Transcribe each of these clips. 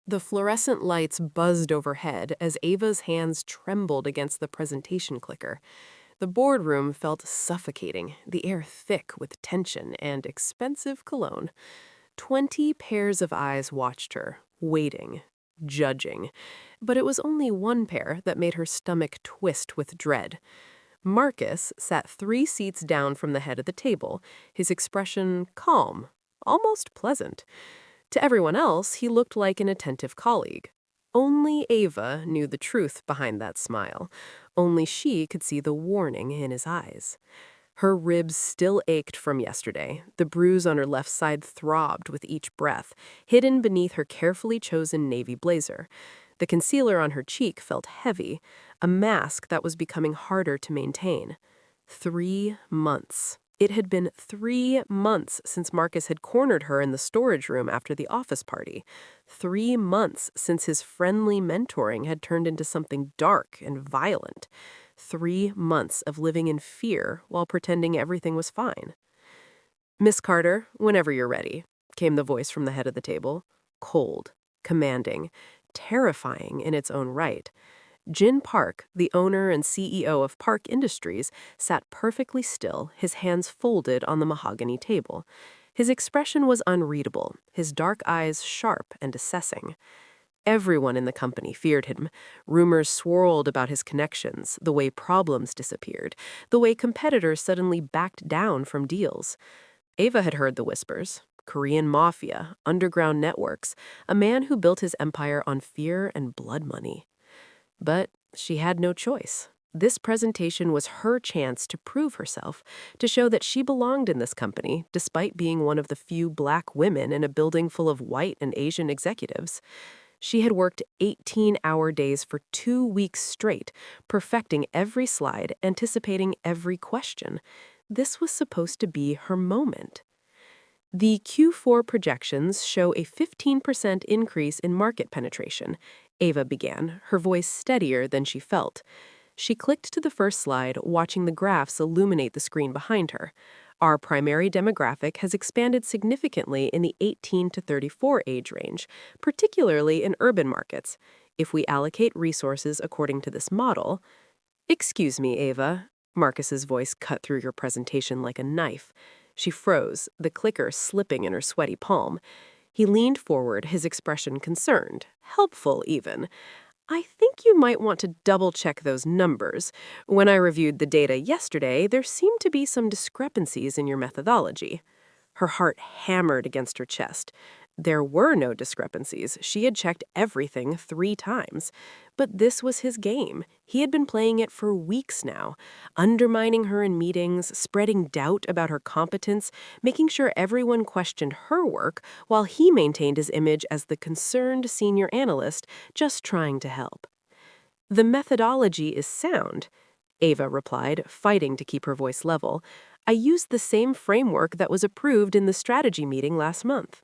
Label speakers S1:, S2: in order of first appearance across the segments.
S1: The fluorescent lights buzzed overhead as Ava's hands trembled against the presentation clicker. The boardroom felt suffocating, the air thick with tension and expensive cologne. 20 pairs of eyes watched her, waiting, judging. But it was only one pair that made her stomach twist with dread. Marcus sat 3 seats down from the head of the table, his expression calm, almost pleasant. To everyone else, he looked like an attentive colleague. Only Ava knew the truth behind that smile. Only she could see the warning in his eyes. Her ribs still ached from yesterday. The bruise on her left side throbbed with each breath, hidden beneath her carefully chosen navy blazer. The concealer on her cheek felt heavy, a mask that was becoming harder to maintain. 3 months. It had been 3 months since Marcus had cornered her in the storage room after the office party. 3 months since his friendly mentoring had turned into something dark and violent. 3 months of living in fear while pretending everything was fine. "Miss Carter, whenever you're ready," came the voice from the head of the table. Cold, commanding, terrifying in its own right. Jin Park, the owner and CEO of Park Industries, sat perfectly still, his hands folded on the mahogany table. His expression was unreadable, his dark eyes sharp and assessing. Everyone in the company feared him. Rumors swirled about his connections, the way problems disappeared, the way competitors suddenly backed down from deals. Ava had heard the whispers. Korean mafia, underground networks, a man who built his empire on fear and blood money. But she had no choice. This presentation was her chance to prove herself, to show that she belonged in this company, despite being one of the few black women in a building full of white and Asian executives. She had worked 18-hour days for 2 weeks straight, perfecting every slide, anticipating every question. This was supposed to be her moment. The Q4 projections show a 15% increase in market penetration. Ava began, her voice steadier than she felt. She clicked to the first slide, watching the graphs illuminate the screen behind her. Our primary demographic has expanded significantly in the 18 to 34 age range, particularly in urban markets. If we allocate resources according to this model— "Excuse me, Ava." Marcus's voice cut through your presentation like a knife. She froze, the clicker slipping in her sweaty palm. He leaned forward, his expression concerned, helpful even. "I think you might want to double-check those numbers. When I reviewed the data yesterday, there seemed to be some discrepancies in your methodology." Her heart hammered against her chest. There were no discrepancies. She had checked everything 3 times. But this was his game. He had been playing it for weeks now, undermining her in meetings, spreading doubt about her competence, making sure everyone questioned her work while he maintained his image as the concerned senior analyst just trying to help. "The methodology is sound," Ava replied, fighting to keep her voice level. "I used the same framework that was approved in the strategy meeting last month."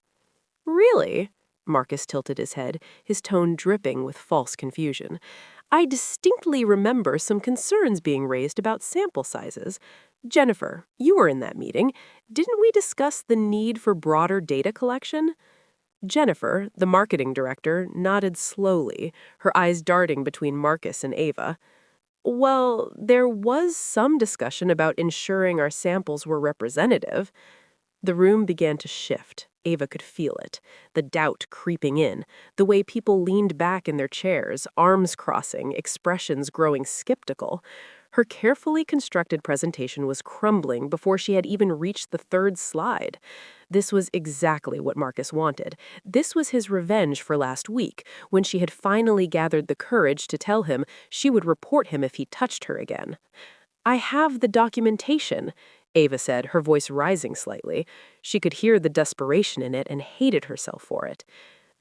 S1: "Really?" Marcus tilted his head, his tone dripping with false confusion. "I distinctly remember some concerns being raised about sample sizes. Jennifer, you were in that meeting. Didn't we discuss the need for broader data collection?" Jennifer, the marketing director, nodded slowly, her eyes darting between Marcus and Ava. "Well, there was some discussion about ensuring our samples were representative." The room began to shift. Ava could feel it, the doubt creeping in, the way people leaned back in their chairs, arms crossing, expressions growing skeptical. Her carefully constructed presentation was crumbling before she had even reached the 3rd slide. This was exactly what Marcus wanted. This was his revenge for last week, when she had finally gathered the courage to tell him she would report him if he touched her again. "I have the documentation," Ava said, her voice rising slightly. She could hear the desperation in it and hated herself for it.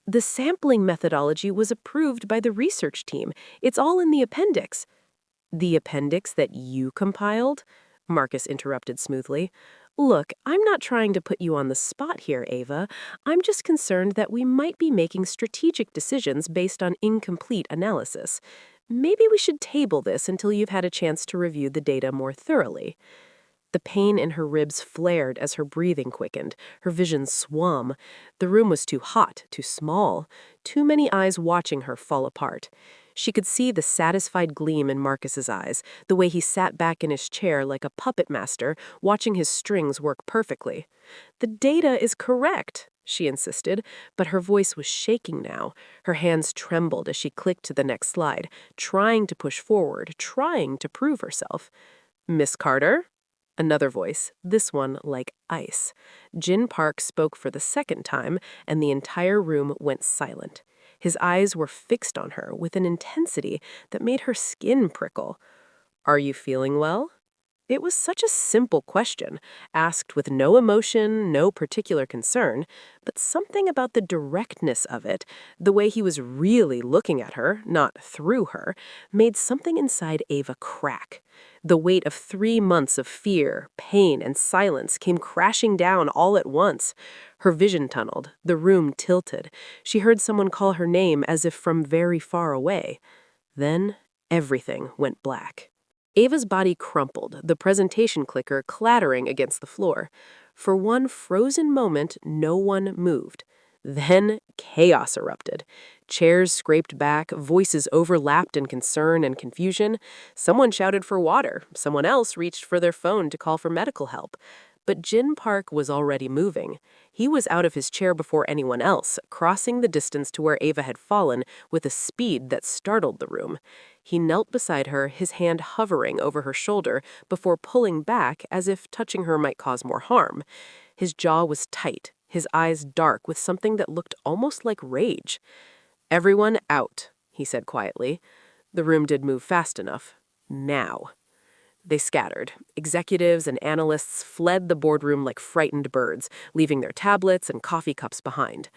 S1: "The sampling methodology was approved by the research team. It's all in the appendix." "The appendix that you compiled?" Marcus interrupted smoothly. "Look, I'm not trying to put you on the spot here, Ava. I'm just concerned that we might be making strategic decisions based on incomplete analysis. Maybe we should table this until you've had a chance to review the data more thoroughly." The pain in her ribs flared as her breathing quickened. Her vision swam. The room was too hot, too small. Too many eyes watching her fall apart. She could see the satisfied gleam in Marcus's eyes, the way he sat back in his chair like a puppet master, watching his strings work perfectly. "The data is correct," she insisted, but her voice was shaking now. Her hands trembled as she clicked to the next slide, trying to push forward, trying to prove herself. "Miss Carter?" Another voice, this one like ice. Jin Park spoke for the second time, and the entire room went silent. His eyes were fixed on her with an intensity that made her skin prickle. "Are you feeling well?" It was such a simple question, asked with no emotion, no particular concern, but something about the directness of it, the way he was really looking at her, not through her, made something inside Ava crack. The weight of 3 months of fear, pain, and silence came crashing down all at once. Her vision tunneled, the room tilted. She heard someone call her name as if from very far away. Then everything went black. Ava's body crumpled, the presentation clicker clattering against the floor. For one frozen moment, no one moved. Then chaos erupted. Chairs scraped back, voices overlapped in concern and confusion. Someone shouted for water, someone else reached for their phone to call for medical help. But Jin Park was already moving. He was out of his chair before anyone else, crossing the distance to where Ava had fallen with a speed that startled the room. He knelt beside her, his hand hovering over her shoulder before pulling back as if touching her might cause more harm. His jaw was tight, his eyes dark with something that looked almost like rage. "Everyone out," he said quietly. The room did move fast enough. Now. They scattered. Executives and analysts fled the boardroom like frightened birds, leaving their tablets and coffee cups behind.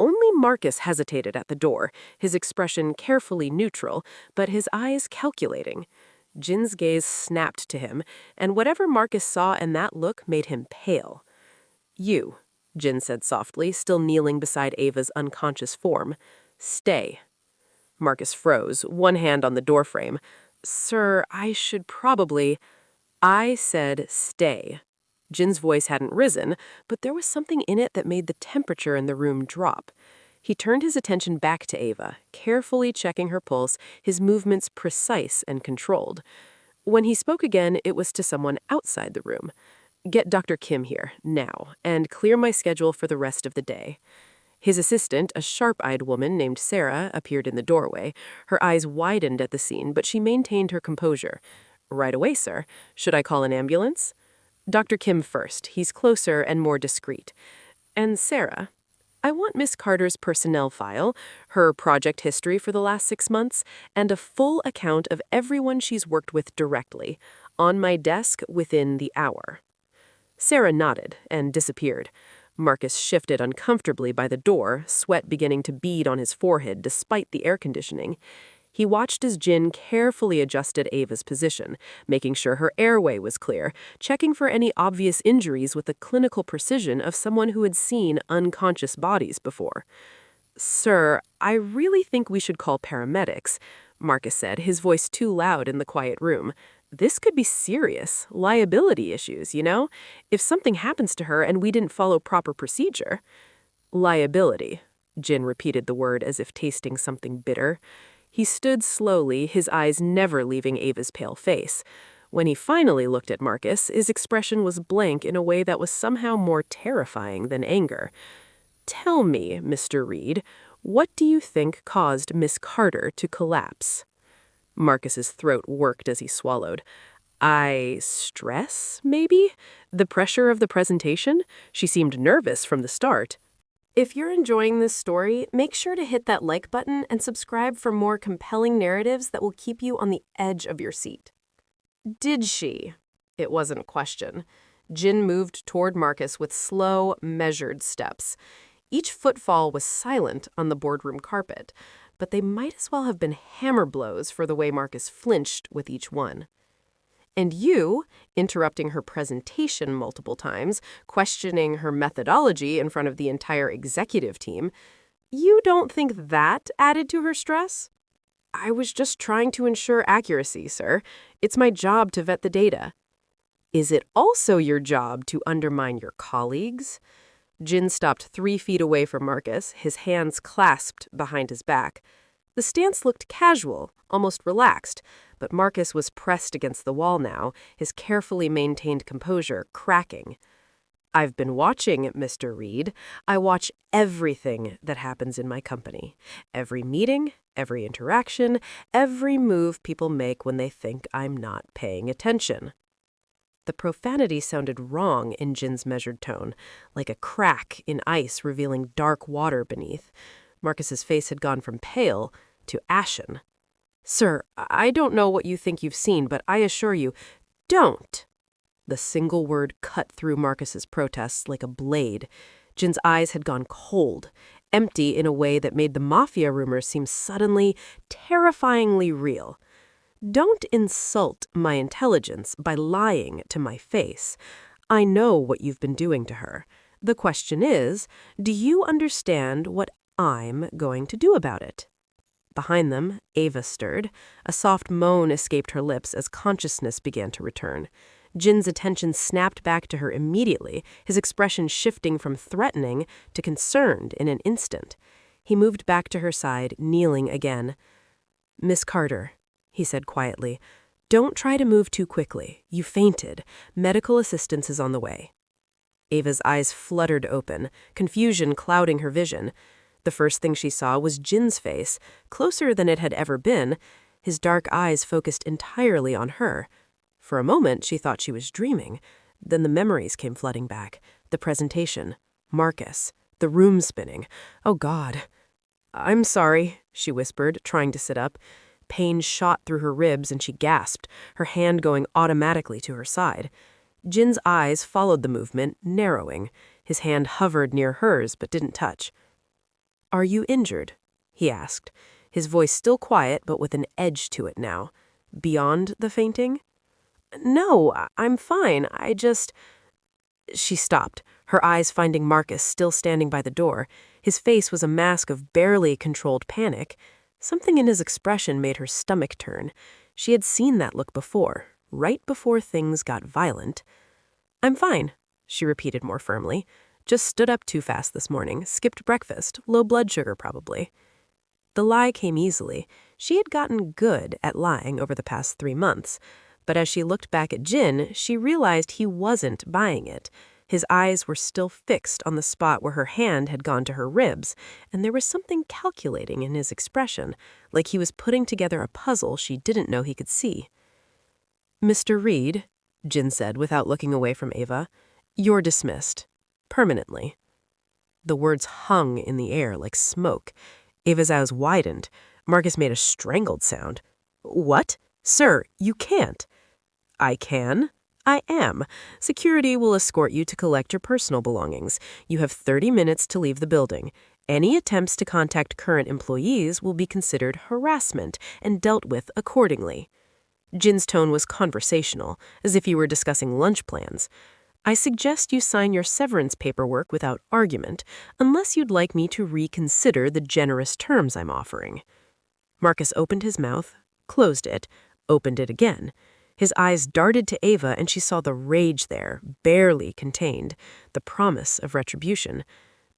S1: Only Marcus hesitated at the door, his expression carefully neutral, but his eyes calculating. Jin's gaze snapped to him, and whatever Marcus saw in that look made him pale. "You," Jin said softly, still kneeling beside Ava's unconscious form. "Stay." Marcus froze, one hand on the doorframe. "Sir, I should probably—" "I said stay." Jin's voice hadn't risen, but there was something in it that made the temperature in the room drop. He turned his attention back to Ava, carefully checking her pulse, his movements precise and controlled. When he spoke again, it was to someone outside the room. "Get Dr. Kim here, now, and clear my schedule for the rest of the day." His assistant, a sharp-eyed woman named Sarah, appeared in the doorway. Her eyes widened at the scene, but she maintained her composure. "Right away, sir. Should I call an ambulance?" "Dr. Kim first. He's closer and more discreet." "And Sarah, I want Miss Carter's personnel file, her project history for the last 6 months, and a full account of everyone she's worked with directly, on my desk within the hour." Sarah nodded and disappeared. Marcus shifted uncomfortably by the door, sweat beginning to bead on his forehead despite the air conditioning. He watched as Jin carefully adjusted Ava's position, making sure her airway was clear, checking for any obvious injuries with the clinical precision of someone who had seen unconscious bodies before. "Sir, I really think we should call paramedics," Marcus said, his voice too loud in the quiet room. "This could be serious, liability issues, you know? If something happens to her and we didn't follow proper procedure." "Liability," Jin repeated the word as if tasting something bitter. He stood slowly, his eyes never leaving Ava's pale face. When he finally looked at Marcus, his expression was blank in a way that was somehow more terrifying than anger. "Tell me, Mr. Reed, what do you think caused Miss Carter to collapse?" Marcus's throat worked as he swallowed. Stress, maybe? The pressure of the presentation? She seemed nervous from the start." If you're enjoying this story, make sure to hit that like button and subscribe for more compelling narratives that will keep you on the edge of your seat. "Did she?" It wasn't a question. Jin moved toward Marcus with slow, measured steps. Each footfall was silent on the boardroom carpet, but they might as well have been hammer blows for the way Marcus flinched with each one. "And you," interrupting her presentation multiple times, questioning her methodology in front of the entire executive team, "you don't think that added to her stress?" "I was just trying to ensure accuracy, sir. It's my job to vet the data." Is it also your job to undermine your colleagues? Jin stopped 3 feet away from Marcus, his hands clasped behind his back. The stance looked casual, almost relaxed, but Marcus was pressed against the wall now, his carefully maintained composure cracking. I've been watching, Mr. Reed. I watch everything that happens in my company. Every meeting, every interaction, every move people make when they think I'm not paying attention. The profanity sounded wrong in Jin's measured tone, like a crack in ice revealing dark water beneath. Marcus's face had gone from pale to ashen. Sir, I don't know what you think you've seen, but I assure you, don't. The single word cut through Marcus's protests like a blade. Jin's eyes had gone cold, empty in a way that made the Mafia rumors seem suddenly, terrifyingly real. Don't insult my intelligence by lying to my face. I know what you've been doing to her. The question is, do you understand what I'm going to do about it? Behind them, Ava stirred. A soft moan escaped her lips as consciousness began to return. Jin's attention snapped back to her immediately, his expression shifting from threatening to concerned in an instant. He moved back to her side, kneeling again. Miss Carter, he said quietly, don't try to move too quickly. You fainted. Medical assistance is on the way. Ava's eyes fluttered open, confusion clouding her vision. The first thing she saw was Jin's face, closer than it had ever been, his dark eyes focused entirely on her. For a moment, she thought she was dreaming. Then the memories came flooding back. The presentation, Marcus, the room spinning. Oh, God. I'm sorry, she whispered, trying to sit up. Pain shot through her ribs and she gasped, her hand going automatically to her side. Jin's eyes followed the movement, narrowing. His hand hovered near hers but didn't touch. Are you injured? He asked, his voice still quiet but with an edge to it now. Beyond the fainting? No, I'm fine. She stopped, her eyes finding Marcus still standing by the door. His face was a mask of barely controlled panic. Something in his expression made her stomach turn. She had seen that look before, right before things got violent. I'm fine, she repeated more firmly. Just stood up too fast this morning, skipped breakfast, low blood sugar probably. The lie came easily. She had gotten good at lying over the past 3 months. But as she looked back at Jin, she realized he wasn't buying it. His eyes were still fixed on the spot where her hand had gone to her ribs, and there was something calculating in his expression, like he was putting together a puzzle she didn't know he could see. Mr. Reed, Jin said without looking away from Ava, you're dismissed. Permanently. The words hung in the air like smoke. Ava's eyes widened. Marcus made a strangled sound. What? Sir, you can't. I can. I am. Security will escort you to collect your personal belongings. You have 30 minutes to leave the building. Any attempts to contact current employees will be considered harassment and dealt with accordingly. Jin's tone was conversational, as if you were discussing lunch plans. I suggest you sign your severance paperwork without argument, unless you'd like me to reconsider the generous terms I'm offering. Marcus opened his mouth, closed it, opened it again. His eyes darted to Ava and she saw the rage there, barely contained, the promise of retribution.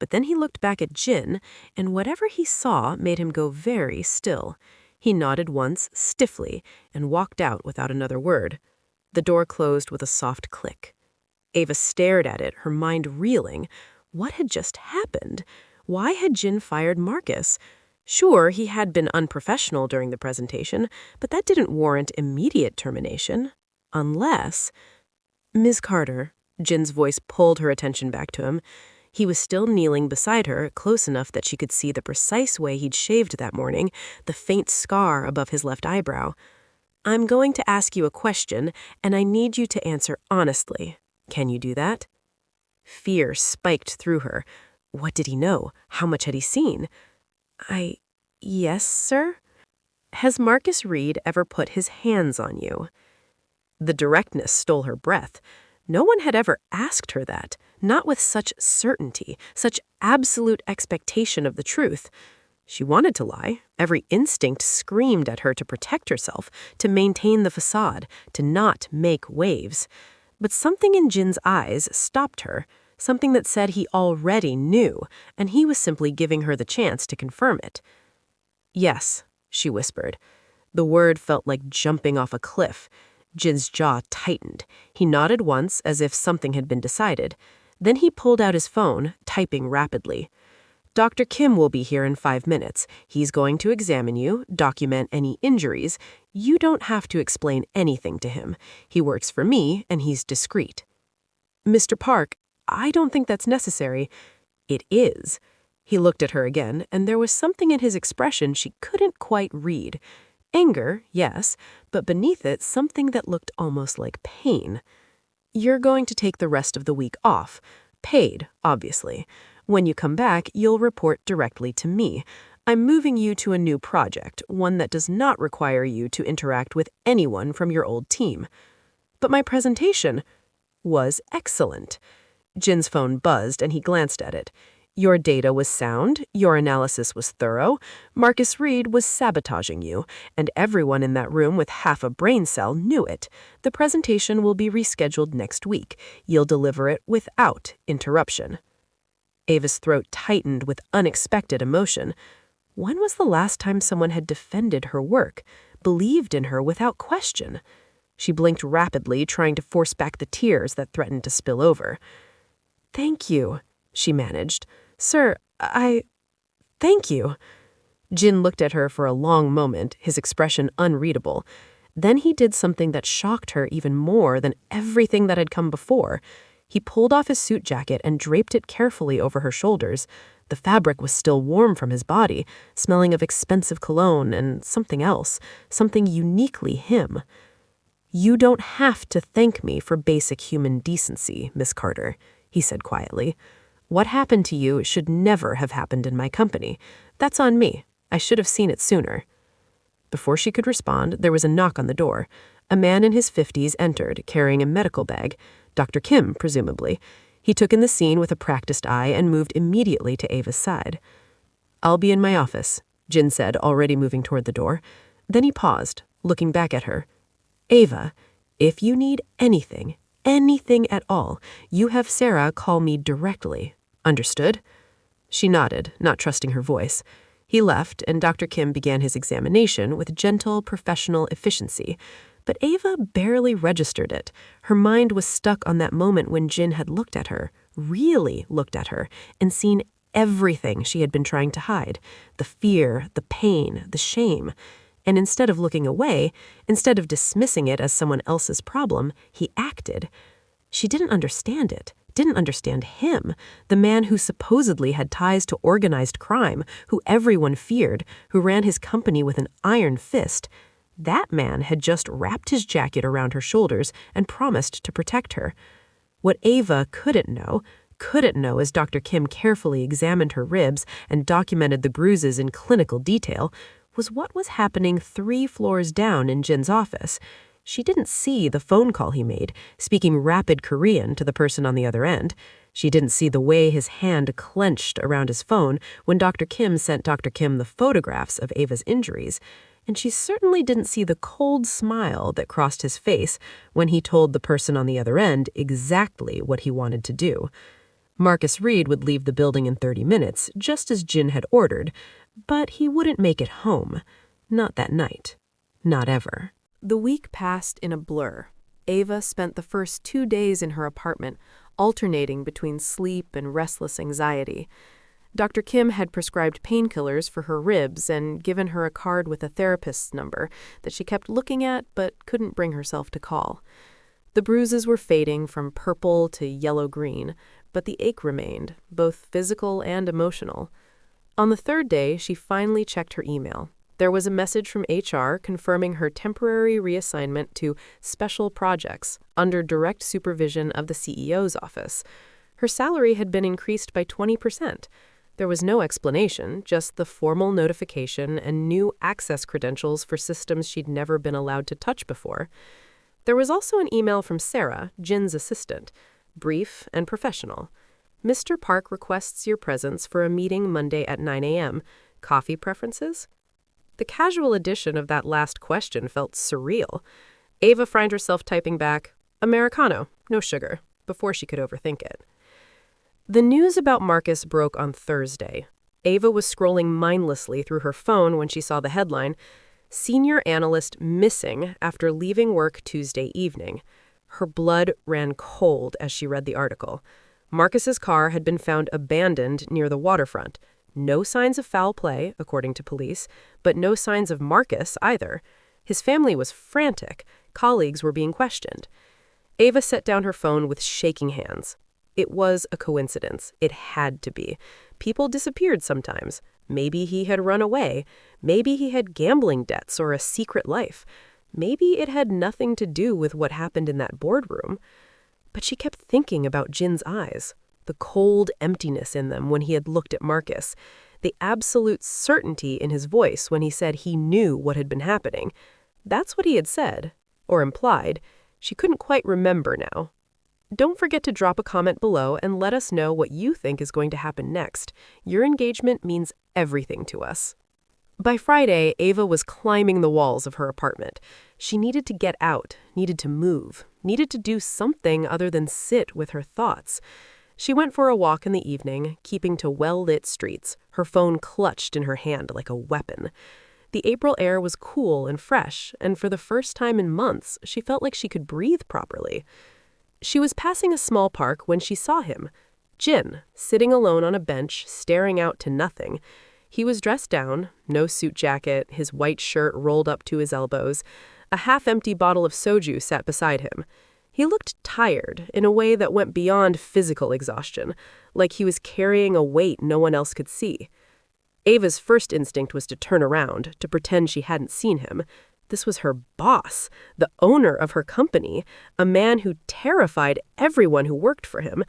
S1: But then he looked back at Jin, and whatever he saw made him go very still. He nodded once, stiffly, and walked out without another word. The door closed with a soft click. Ava stared at it, her mind reeling. What had just happened? Why had Jin fired Marcus? Sure, he had been unprofessional during the presentation, but that didn't warrant immediate termination. Unless... Ms. Carter, Jin's voice pulled her attention back to him. He was still kneeling beside her, close enough that she could see the precise way he'd shaved that morning, the faint scar above his left eyebrow. I'm going to ask you a question, and I need you to answer honestly. Can you do that? Fear spiked through her. What did he know? How much had he seen? Yes, sir? Has Marcus Reed ever put his hands on you? The directness stole her breath. No one had ever asked her that, not with such certainty, such absolute expectation of the truth. She wanted to lie. Every instinct screamed at her to protect herself, to maintain the facade, to not make waves. But something in Jin's eyes stopped her, something that said he already knew, and he was simply giving her the chance to confirm it. "Yes," she whispered. The word felt like jumping off a cliff. Jin's jaw tightened. He nodded once as if something had been decided. Then he pulled out his phone, typing rapidly. "Dr. Kim will be here in 5 minutes. He's going to examine you, document any injuries. You don't have to explain anything to him. He works for me, and he's discreet." "Mr. Park, I don't think that's necessary." "It is." He looked at her again, and there was something in his expression she couldn't quite read. Anger, yes, but beneath it something that looked almost like pain. "You're going to take the rest of the week off. Paid, obviously. When you come back, you'll report directly to me. I'm moving you to a new project, one that does not require you to interact with anyone from your old team." "But my presentation was excellent." Jin's phone buzzed and he glanced at it. "Your data was sound, your analysis was thorough, Marcus Reed was sabotaging you, and everyone in that room with half a brain cell knew it. The presentation will be rescheduled next week. You'll deliver it without interruption." Ava's throat tightened with unexpected emotion. When was the last time someone had defended her work, believed in her without question? She blinked rapidly, trying to force back the tears that threatened to spill over. "Thank you," she managed. "Sir, thank you." Jin looked at her for a long moment, his expression unreadable. Then he did something that shocked her even more than everything that had come before. He pulled off his suit jacket and draped it carefully over her shoulders. The fabric was still warm from his body, smelling of expensive cologne and something else, something uniquely him. "You don't have to thank me for basic human decency, Miss Carter," he said quietly. "What happened to you should never have happened in my company. That's on me. I should have seen it sooner." Before she could respond, there was a knock on the door. A man in his 50s entered, carrying a medical bag. Dr. Kim, presumably. He took in the scene with a practiced eye and moved immediately to Ava's side. "I'll be in my office," Jin said, already moving toward the door. Then he paused, looking back at her. "Ava, if you need anything at all, you have Sarah call me directly. Understood?" She nodded, not trusting her voice. He left, and Dr. Kim began his examination with gentle, professional efficiency. But Ava barely registered it. Her mind was stuck on that moment when Jin had looked at her, really looked at her, and seen everything she had been trying to hide. The fear, the pain, the shame. And instead of looking away, instead of dismissing it as someone else's problem, he acted. She didn't understand it, didn't understand him, the man who supposedly had ties to organized crime, who everyone feared, who ran his company with an iron fist. That man had just wrapped his jacket around her shoulders and promised to protect her. What Ava couldn't know as Dr. Kim carefully examined her ribs and documented the bruises in clinical detail, was what was happening 3 floors down in Jin's office. She didn't see the phone call he made, speaking rapid Korean to the person on the other end. She didn't see the way his hand clenched around his phone when Dr. Kim sent Dr. Kim the photographs of Ava's injuries. And she certainly didn't see the cold smile that crossed his face when he told the person on the other end exactly what he wanted to do. Marcus Reed would leave the building in 30 minutes, just as Jin had ordered, but he wouldn't make it home. Not that night. Not ever. The week passed in a blur. Ava spent the first 2 days in her apartment, alternating between sleep and restless anxiety. Dr. Kim had prescribed painkillers for her ribs and given her a card with a therapist's number that she kept looking at but couldn't bring herself to call. The bruises were fading from purple to yellow-green, but the ache remained, both physical and emotional. On the 3rd day, she finally checked her email. There was a message from HR confirming her temporary reassignment to special projects under direct supervision of the CEO's office. Her salary had been increased by 20%. There was no explanation, just the formal notification and new access credentials for systems she'd never been allowed to touch before. There was also an email from Sarah, Jin's assistant, brief and professional. "Mr. Park requests your presence for a meeting Monday at 9 a.m. Coffee preferences?" The casual addition of that last question felt surreal. Ava found herself typing back, "Americano," no sugar, before she could overthink it. The news about Marcus broke on Thursday. Ava was scrolling mindlessly through her phone when she saw the headline, "Senior Analyst Missing After Leaving Work Tuesday Evening." Her blood ran cold as she read the article. Marcus's car had been found abandoned near the waterfront. No signs of foul play, according to police, but no signs of Marcus either. His family was frantic. Colleagues were being questioned. Ava set down her phone with shaking hands. It was a coincidence. It had to be. People disappeared sometimes. Maybe he had run away. Maybe he had gambling debts or a secret life. Maybe it had nothing to do with what happened in that boardroom. But she kept thinking about Jin's eyes, the cold emptiness in them when he had looked at Marcus, the absolute certainty in his voice when he said he knew what had been happening. That's what he had said, or implied. She couldn't quite remember now. Don't forget to drop a comment below and let us know what you think is going to happen next. Your engagement means everything to us. By Friday, Ava was climbing the walls of her apartment. She needed to get out, needed to move, needed to do something other than sit with her thoughts. She went for a walk in the evening, keeping to well-lit streets, her phone clutched in her hand like a weapon. The April air was cool and fresh, and for the first time in months, she felt like she could breathe properly. She was passing a small park when she saw him, Jin, sitting alone on a bench, staring out to nothing. He was dressed down, no suit jacket, his white shirt rolled up to his elbows. A half-empty bottle of soju sat beside him. He looked tired in a way that went beyond physical exhaustion, like he was carrying a weight no one else could see. Ava's first instinct was to turn around, to pretend she hadn't seen him. This was her boss, the owner of her company, a man who terrified everyone who worked for him.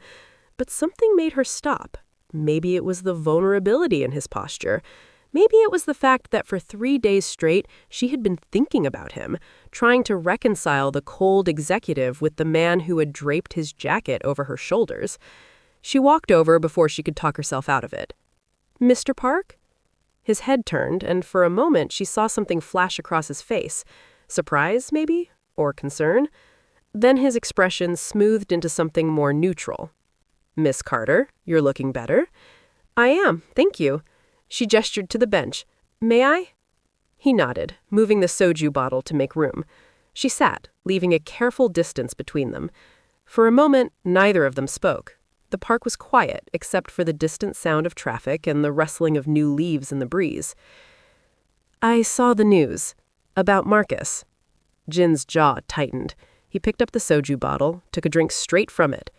S1: But something made her stop. Maybe it was the vulnerability in his posture. Maybe it was the fact that for 3 days straight, she had been thinking about him, trying to reconcile the cold executive with the man who had draped his jacket over her shoulders. She walked over before she could talk herself out of it. "Mr. Park?" His head turned, and for a moment she saw something flash across his face. Surprise, maybe? Or concern? Then his expression smoothed into something more neutral. "Miss Carter, you're looking better." "I am, thank you." She gestured to the bench. "May I?" He nodded, moving the soju bottle to make room. She sat, leaving a careful distance between them. For a moment, neither of them spoke. The park was quiet, except for the distant sound of traffic and the rustling of new leaves in the breeze. "I saw the news. About Marcus." Jin's jaw tightened. He picked up the soju bottle, took a drink straight from it.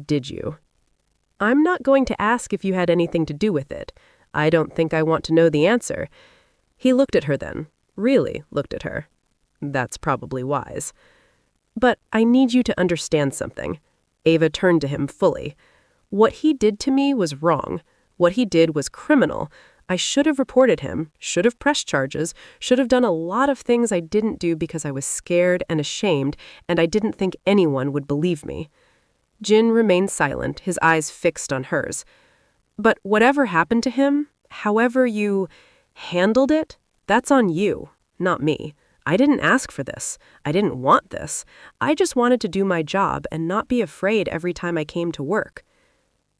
S1: "Did you?" "I'm not going to ask if you had anything to do with it. I don't think I want to know the answer." He looked at her then, really looked at her. "That's probably wise." "But I need you to understand something." Ava turned to him fully. "What he did to me was wrong. What he did was criminal. I should have reported him, should have pressed charges, should have done a lot of things I didn't do because I was scared and ashamed, and I didn't think anyone would believe me." Jin remained silent, his eyes fixed on hers. "But whatever happened to him, however you handled it, that's on you, not me. I didn't ask for this. I didn't want this. I just wanted to do my job and not be afraid every time I came to work."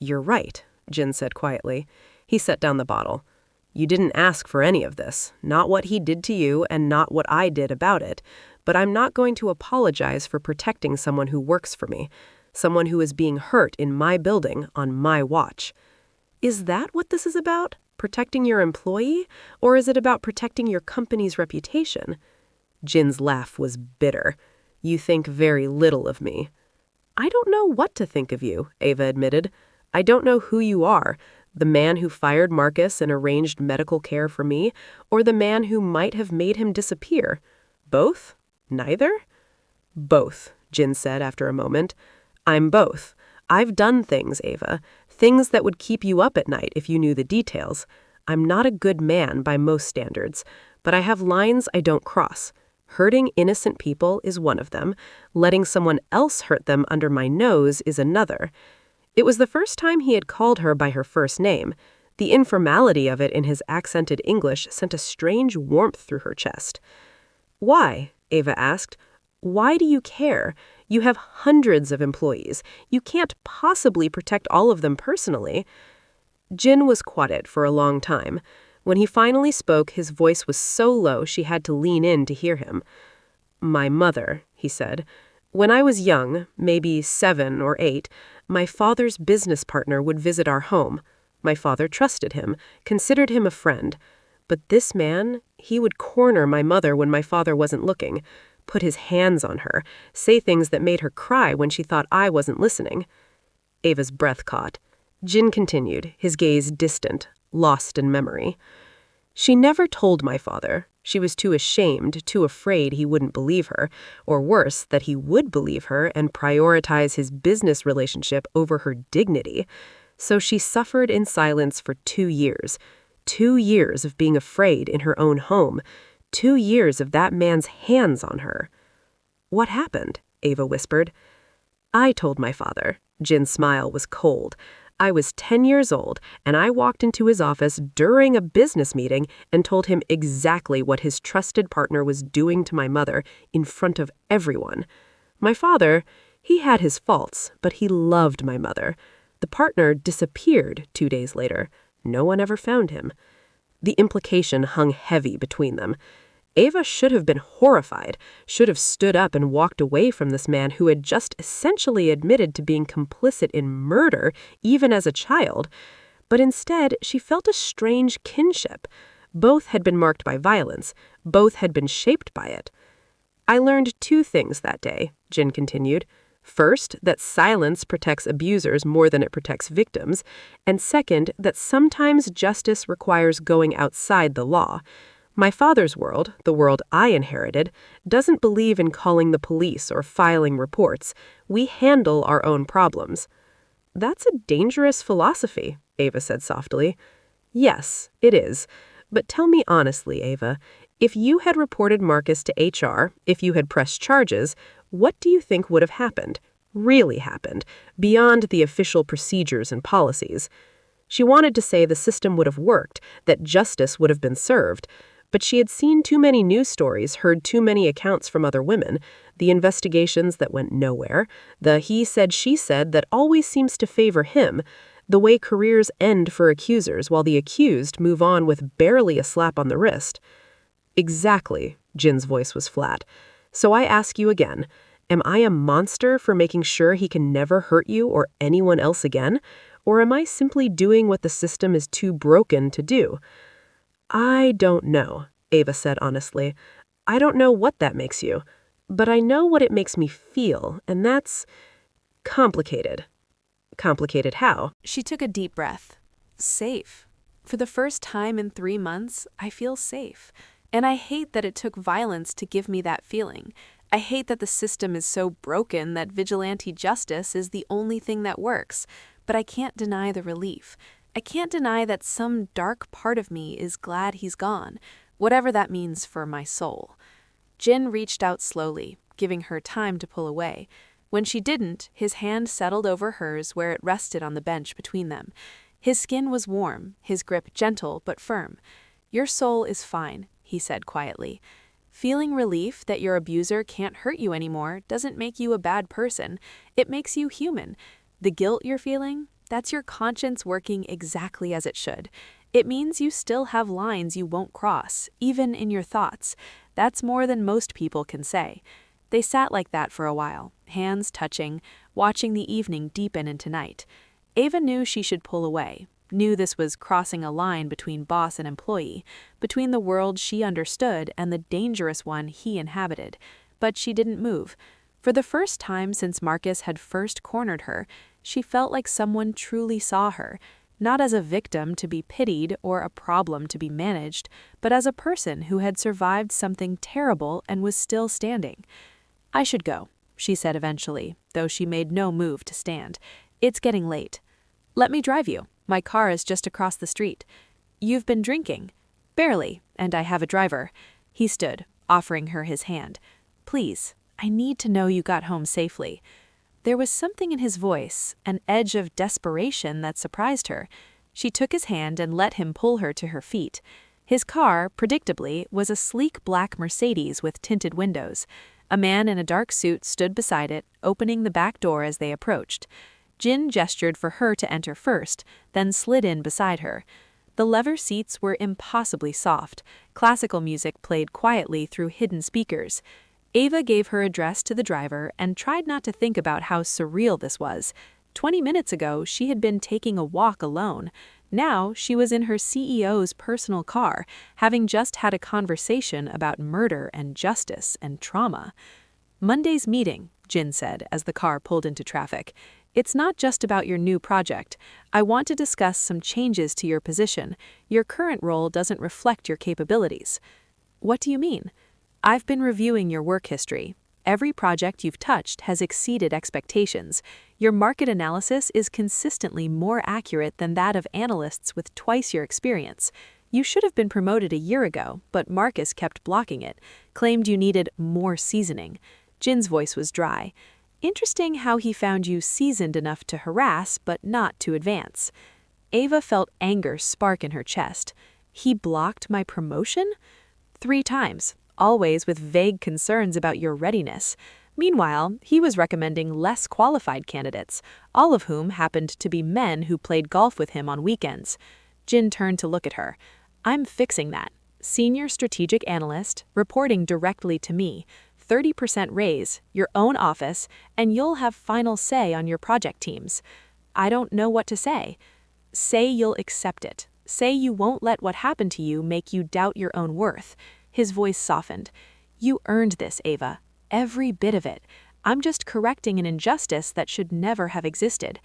S1: "You're right," Jin said quietly. He set down the bottle. "You didn't ask for any of this, not what he did to you and not what I did about it. But I'm not going to apologize for protecting someone who works for me, someone who is being hurt in my building on my watch." Is that what this is about? Protecting your employee? Or is it about protecting your company's reputation? Jin's laugh was bitter. "You think very little of me." "I don't know what to think of you," Ava admitted. "I don't know who you are, the man who fired Marcus and arranged medical care for me, or the man who might have made him disappear. Both? Neither?" "Both," Jin said after a moment. "I'm both. I've done things, Ava, things that would keep you up at night if you knew the details. I'm not a good man by most standards, but I have lines I don't cross. Hurting innocent people is one of them. Letting someone else hurt them under my nose is another." It was the first time he had called her by her first name. The informality of it in his accented English sent a strange warmth through her chest. "Why?" Ava asked. "Why do you care? You have hundreds of employees. You can't possibly protect all of them personally." Jin was quiet for a long time. When he finally spoke, his voice was so low she had to lean in to hear him. "My mother," he said. "When I was young, maybe 7 or 8, my father's business partner would visit our home. My father trusted him, considered him a friend. But this man, he would corner my mother when my father wasn't looking, put his hands on her, say things that made her cry when she thought I wasn't listening." Ava's breath caught. Jin continued, his gaze distant, lost in memory. "She never told my father. She was too ashamed, too afraid he wouldn't believe her, or worse, that he would believe her and prioritize his business relationship over her dignity. So she suffered in silence for 2 years. 2 years of being afraid in her own home. 2 years of that man's hands on her." "What happened?" Ava whispered. "I told my father." Jin's smile was cold. "I was 10 years old, and I walked into his office during a business meeting and told him exactly what his trusted partner was doing to my mother in front of everyone. My father, he had his faults, but he loved my mother. The partner disappeared 2 days later. No one ever found him." The implication hung heavy between them. Ava should have been horrified, should have stood up and walked away from this man who had just essentially admitted to being complicit in murder, even as a child. But instead, she felt a strange kinship. Both had been marked by violence. Both had been shaped by it. "I learned 2 things that day," Jin continued. "First, that silence protects abusers more than it protects victims. And second, that sometimes justice requires going outside the law. My father's world, the world I inherited, doesn't believe in calling the police or filing reports. We handle our own problems." "That's a dangerous philosophy," Ava said softly. "Yes, it is. But tell me honestly, Ava, if you had reported Marcus to HR, if you had pressed charges, what do you think would have happened? Really happened, beyond the official procedures and policies?" She wanted to say the system would have worked, that justice would have been served. But she had seen too many news stories, heard too many accounts from other women, the investigations that went nowhere, the he said, she said that always seems to favor him, the way careers end for accusers while the accused move on with barely a slap on the wrist. "Exactly," Jin's voice was flat. "So I ask you again, am I a monster for making sure he can never hurt you or anyone else again? Or am I simply doing what the system is too broken to do?" "I don't know," Ava said honestly. "I don't know what that makes you. But I know what it makes me feel, and that's complicated." "Complicated how?"
S2: She took a deep breath. "Safe. For the first time in 3 months, I feel safe. And I hate that it took violence to give me that feeling. I hate that the system is so broken that vigilante justice is the only thing that works. But I can't deny the relief. I can't deny that some dark part of me is glad he's gone, whatever that means for my soul." Jin reached out slowly, giving her time to pull away. When she didn't, his hand settled over hers where it rested on the bench between them. His skin was warm, his grip gentle but firm. "Your soul is fine," he said quietly. "Feeling relief that your abuser can't hurt you anymore doesn't make you a bad person. It makes you human. The guilt you're feeling, that's your conscience working exactly as it should. It means you still have lines you won't cross, even in your thoughts. That's more than most people can say." They sat like that for a while, hands touching, watching the evening deepen into night. Ava knew she should pull away, knew this was crossing a line between boss and employee, between the world she understood and the dangerous one he inhabited. But she didn't move. For the first time since Marcus had first cornered her, she felt like someone truly saw her, not as a victim to be pitied or a problem to be managed, but as a person who had survived something terrible and was still standing. "I should go," she said eventually, though she made no move to stand. "It's getting late." "Let me drive you. My car is just across the street." "You've been drinking." "Barely, and I have a driver." He stood, offering her his hand. "Please, I need to know you got home safely." There was something in his voice, an edge of desperation that surprised her. She took his hand and let him pull her to her feet. His car, predictably, was a sleek black Mercedes with tinted windows. A man in a dark suit stood beside it, opening the back door as they approached. Jin gestured for her to enter first, then slid in beside her. The leather seats were impossibly soft. Classical music played quietly through hidden speakers. Ava gave her address to the driver and tried not to think about how surreal this was. 20 minutes ago, she had been taking a walk alone. Now, she was in her CEO's personal car, having just had a conversation about murder and justice and trauma. "Monday's meeting," Jin said as the car pulled into traffic. "It's not just about your new project. I want to discuss some changes to your position. Your current role doesn't reflect your capabilities." "What do you mean?" "I've been reviewing your work history. Every project you've touched has exceeded expectations. Your market analysis is consistently more accurate than that of analysts with twice your experience. You should have been promoted a year ago, but Marcus kept blocking it, claimed you needed more seasoning." Jin's voice was dry. "Interesting how he found you seasoned enough to harass, but not to advance." Ava felt anger spark in her chest. "He blocked my promotion?" "3 times. Always with vague concerns about your readiness. Meanwhile, he was recommending less qualified candidates, all of whom happened to be men who played golf with him on weekends." Jin turned to look at her. "I'm fixing that. Senior strategic analyst, reporting directly to me, 30% raise, your own office, and you'll have final say on your project teams." "I don't know what to say." "Say you'll accept it. Say you won't let what happened to you make you doubt your own worth." His voice softened. "You earned this, Ava. Every bit of it. I'm just correcting an injustice that should never have existed."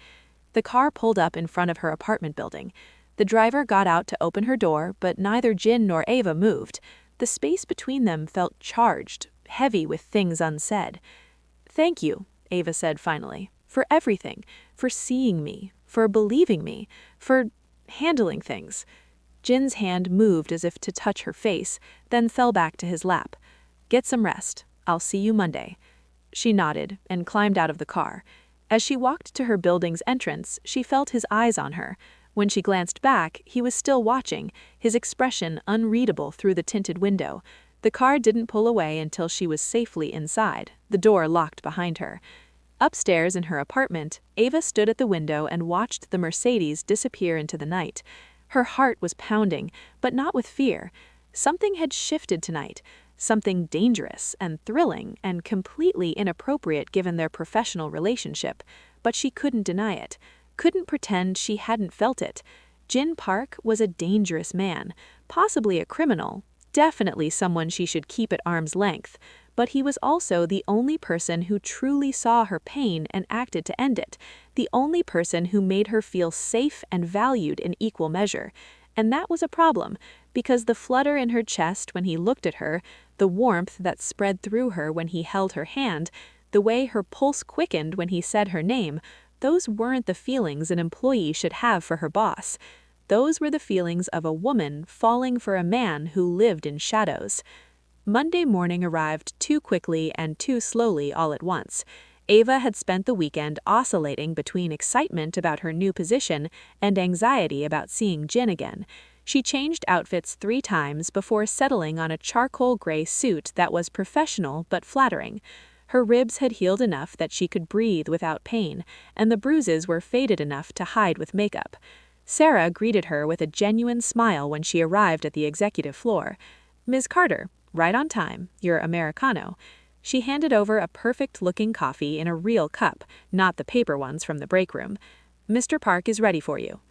S2: The car pulled up in front of her apartment building. The driver got out to open her door, but neither Jin nor Ava moved. The space between them felt charged, heavy with things unsaid. "Thank you," Ava said finally, "for everything, for seeing me, for believing me, for handling things." Jin's hand moved as if to touch her face, then fell back to his lap. "Get some rest. I'll see you Monday." She nodded and climbed out of the car. As she walked to her building's entrance, she felt his eyes on her. When she glanced back, he was still watching, his expression unreadable through the tinted window. The car didn't pull away until she was safely inside, the door locked behind her. Upstairs in her apartment, Ava stood at the window and watched the Mercedes disappear into the night. Her heart was pounding, but not with fear. Something had shifted tonight, something dangerous and thrilling and completely inappropriate given their professional relationship, but she couldn't deny it, couldn't pretend she hadn't felt it. Jin Park was a dangerous man, possibly a criminal, definitely someone she should keep at arm's length, but he was also the only person who truly saw her pain and acted to end it, the only person who made her feel safe and valued in equal measure. And that was a problem, because the flutter in her chest when he looked at her, the warmth that spread through her when he held her hand, the way her pulse quickened when he said her name, those weren't the feelings an employee should have for her boss. Those were the feelings of a woman falling for a man who lived in shadows. Monday morning arrived too quickly and too slowly all at once. Ava had spent the weekend oscillating between excitement about her new position and anxiety about seeing Jin again. She changed outfits 3 times before settling on a charcoal gray suit that was professional but flattering. Her ribs had healed enough that she could breathe without pain, and the bruises were faded enough to hide with makeup. Sarah greeted her with a genuine smile when she arrived at the executive floor. "Ms. Carter, right on time, your Americano." She handed over a perfect-looking coffee in a real cup, not the paper ones from the break room. "Mr. Park is ready for you."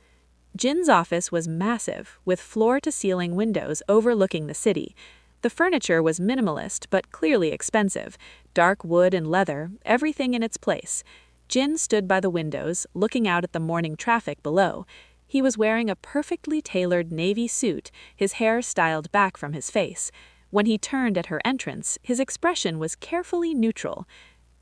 S2: Jin's office was massive, with floor-to-ceiling windows overlooking the city. The furniture was minimalist but clearly expensive, dark wood and leather, everything in its place. Jin stood by the windows, looking out at the morning traffic below. He was wearing a perfectly tailored navy suit, his hair styled back from his face. When he turned at her entrance, his expression was carefully neutral.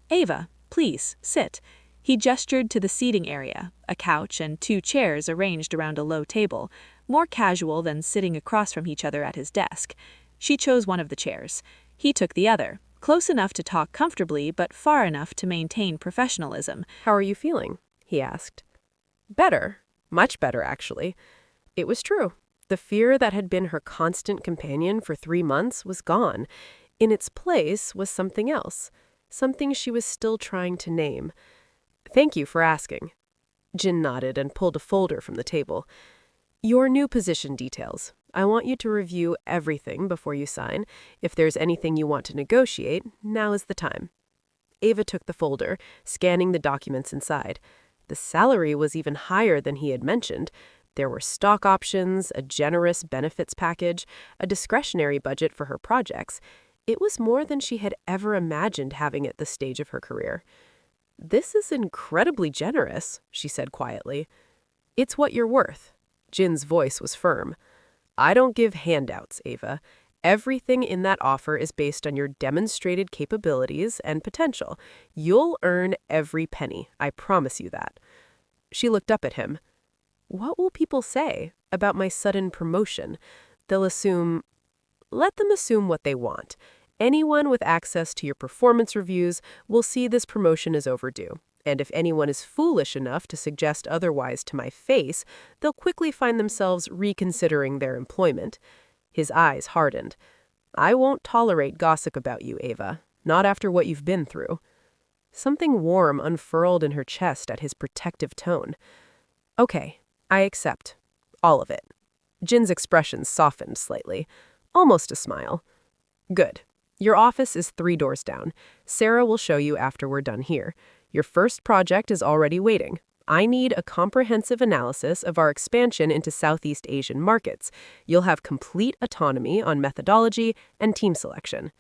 S2: "Ava, please, sit." He gestured to the seating area, a couch and 2 chairs arranged around a low table, more casual than sitting across from each other at his desk. She chose one of the chairs. He took the other, close enough to talk comfortably but far enough to maintain professionalism.
S1: "How are you feeling?" he asked. "Better. Much better, actually." It was true. The fear that had been her constant companion for 3 months was gone. In its place was something else, something she was still trying to name. "Thank you for asking." Jin nodded and pulled a folder from the table. "Your new position details. I want you to review everything before you sign. If there's anything you want to negotiate, now is the time." Ava took the folder, scanning the documents inside. The salary was even higher than he had mentioned. There were stock options, a generous benefits package, a discretionary budget for her projects. It was more than she had ever imagined having at this stage of her career. "This is incredibly generous," she said quietly. "It's what you're worth." Jin's voice was firm. "I don't give handouts, Ava. Everything in that offer is based on your demonstrated capabilities and potential. You'll earn every penny, I promise you that." She looked up at him. "What will people say about my sudden promotion? They'll assume—" "Let them assume what they want. Anyone with access to your performance reviews will see this promotion is overdue. And if anyone is foolish enough to suggest otherwise to my face, they'll quickly find themselves reconsidering their employment." His eyes hardened. "I won't tolerate gossip about you, Ava. Not after what you've been through." Something warm unfurled in her chest at his protective tone. "Okay, I accept. All of it." Jin's expression softened slightly. Almost a smile. "Good. Your office is 3 doors down. Sarah will show you after we're done here. Your first project is already waiting. I need a comprehensive analysis of our expansion into Southeast Asian markets. You'll have complete autonomy on methodology and team selection."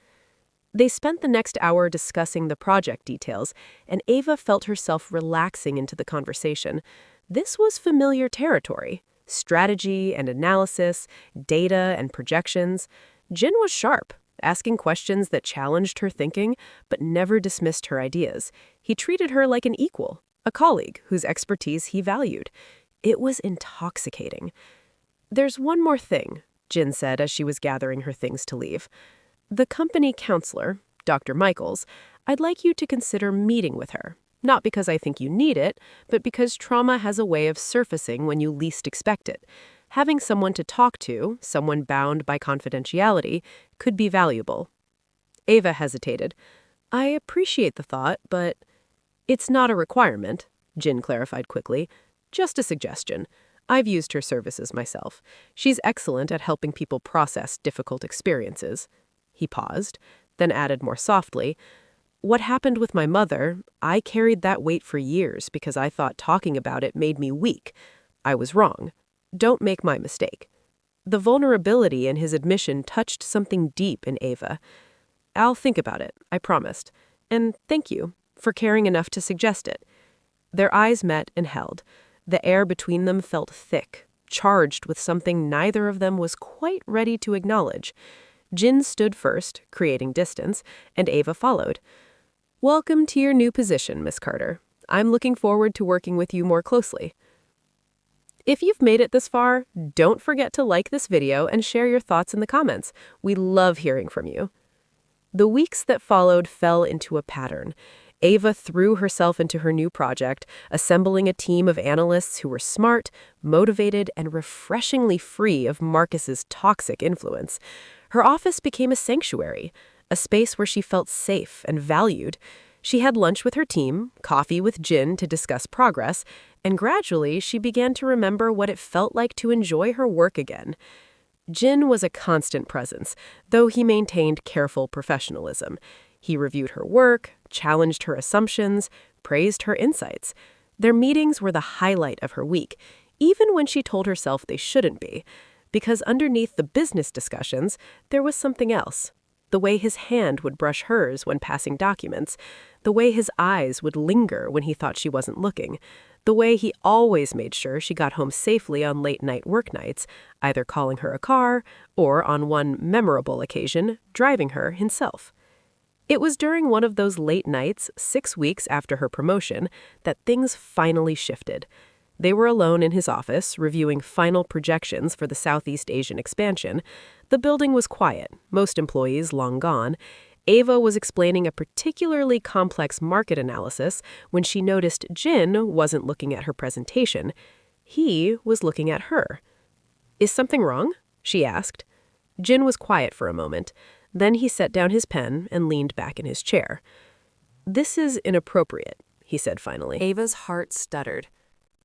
S1: They spent the next hour discussing the project details, and Ava felt herself relaxing into the conversation. This was familiar territory. Strategy and analysis, data and projections. Jin was sharp, asking questions that challenged her thinking, but never dismissed her ideas. He treated her like an equal, a colleague whose expertise he valued. It was intoxicating. "There's one more thing," Jin said as she was gathering her things to leave. "The company counselor, Dr. Michaels, I'd like you to consider meeting with her. Not because I think you need it, but because trauma has a way of surfacing when you least expect it. Having someone to talk to, someone bound by confidentiality, could be valuable." Ava hesitated. "I appreciate the thought, but—" "It's not a requirement," Jin clarified quickly. "Just a suggestion. I've used her services myself. She's excellent at helping people process difficult experiences." He paused, then added more softly, "What happened with my mother, I carried that weight for years because I thought talking about it made me weak. I was wrong. Don't make my mistake." The vulnerability in his admission touched something deep in Ava. "I'll think about it," I promised. "And thank you for caring enough to suggest it." Their eyes met and held. The air between them felt thick, charged with something neither of them was quite ready to acknowledge. Jin stood first, creating distance, and Ava followed. "Welcome to your new position, Miss Carter. I'm looking forward to working with you more closely." If you've made it this far, don't forget to like this video and share your thoughts in the comments. We love hearing from you. The weeks that followed fell into a pattern. Ava threw herself into her new project, assembling a team of analysts who were smart, motivated, and refreshingly free of Marcus's toxic influence. Her office became a sanctuary, a space where she felt safe and valued. She had lunch with her team, coffee with Jin to discuss progress, and gradually she began to remember what it felt like to enjoy her work again. Jin was a constant presence, though he maintained careful professionalism. He reviewed her work, challenged her assumptions, praised her insights. Their meetings were the highlight of her week, even when she told herself they shouldn't be, because underneath the business discussions, there was something else. The way his hand would brush hers when passing documents, the way his eyes would linger when he thought she wasn't looking, the way he always made sure she got home safely on late-night work nights, either calling her a car or, on one memorable occasion, driving her himself. It was during one of those late nights, 6 weeks after her promotion, that things finally shifted. They were alone in his office, reviewing final projections for the Southeast Asian expansion. The building was quiet, most employees long gone. Ava was explaining a particularly complex market analysis when she noticed Jin wasn't looking at her presentation. He was looking at her. "Is something wrong?" she asked. Jin was quiet for a moment. Then he set down his pen and leaned back in his chair. "This is inappropriate," he said finally.
S2: Ava's heart stuttered.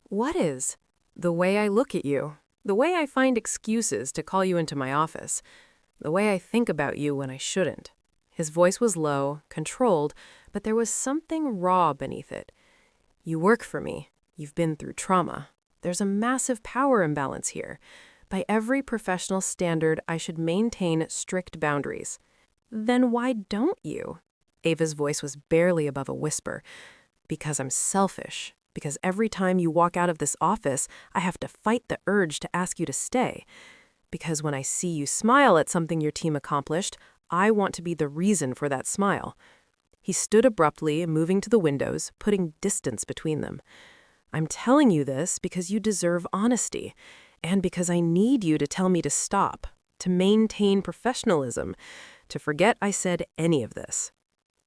S2: "What is?" "The way I look at you. The way I find excuses to call you into my office. The way I think about you when I shouldn't." His voice was low, controlled, but there was something raw beneath it. "You work for me. You've been through trauma. There's a massive power imbalance here. By every professional standard, I should maintain strict boundaries." "Then why don't you?" Ava's voice was barely above a whisper. "Because I'm selfish. Because every time you walk out of this office, I have to fight the urge to ask you to stay. Because when I see you smile at something your team accomplished, I want to be the reason for that smile." He stood abruptly, moving to the windows, putting distance between them. "I'm telling you this because you deserve honesty, and because I need you to tell me to stop, to maintain professionalism, to forget I said any of this."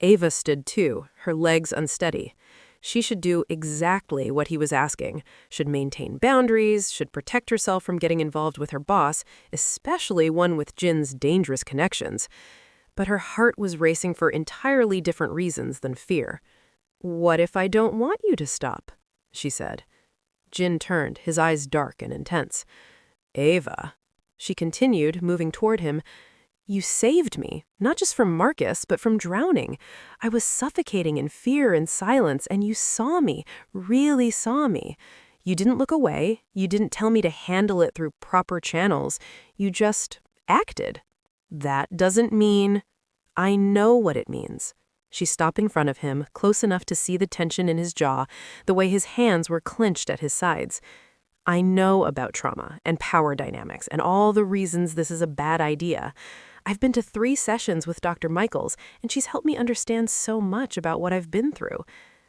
S2: Ava stood too, her legs unsteady. She should do exactly what he was asking, should maintain boundaries, should protect herself from getting involved with her boss, especially one with Jin's dangerous connections. But her heart was racing for entirely different reasons than fear. "What if I don't want you to stop?" she said. Jin turned, his eyes dark and intense. "Ava," she continued, moving toward him, "you saved me, not just from Marcus, but from drowning. I was suffocating in fear and silence, and you saw me, really saw me. You didn't look away. You didn't tell me to handle it through proper channels. You just acted. That doesn't mean—" "I know what it means." She stopped in front of him, close enough to see the tension in his jaw, the way his hands were clenched at his sides. "I know about trauma and power dynamics and all the reasons this is a bad idea. I've been to 3 sessions with Dr. Michaels, and she's helped me understand so much about what I've been through.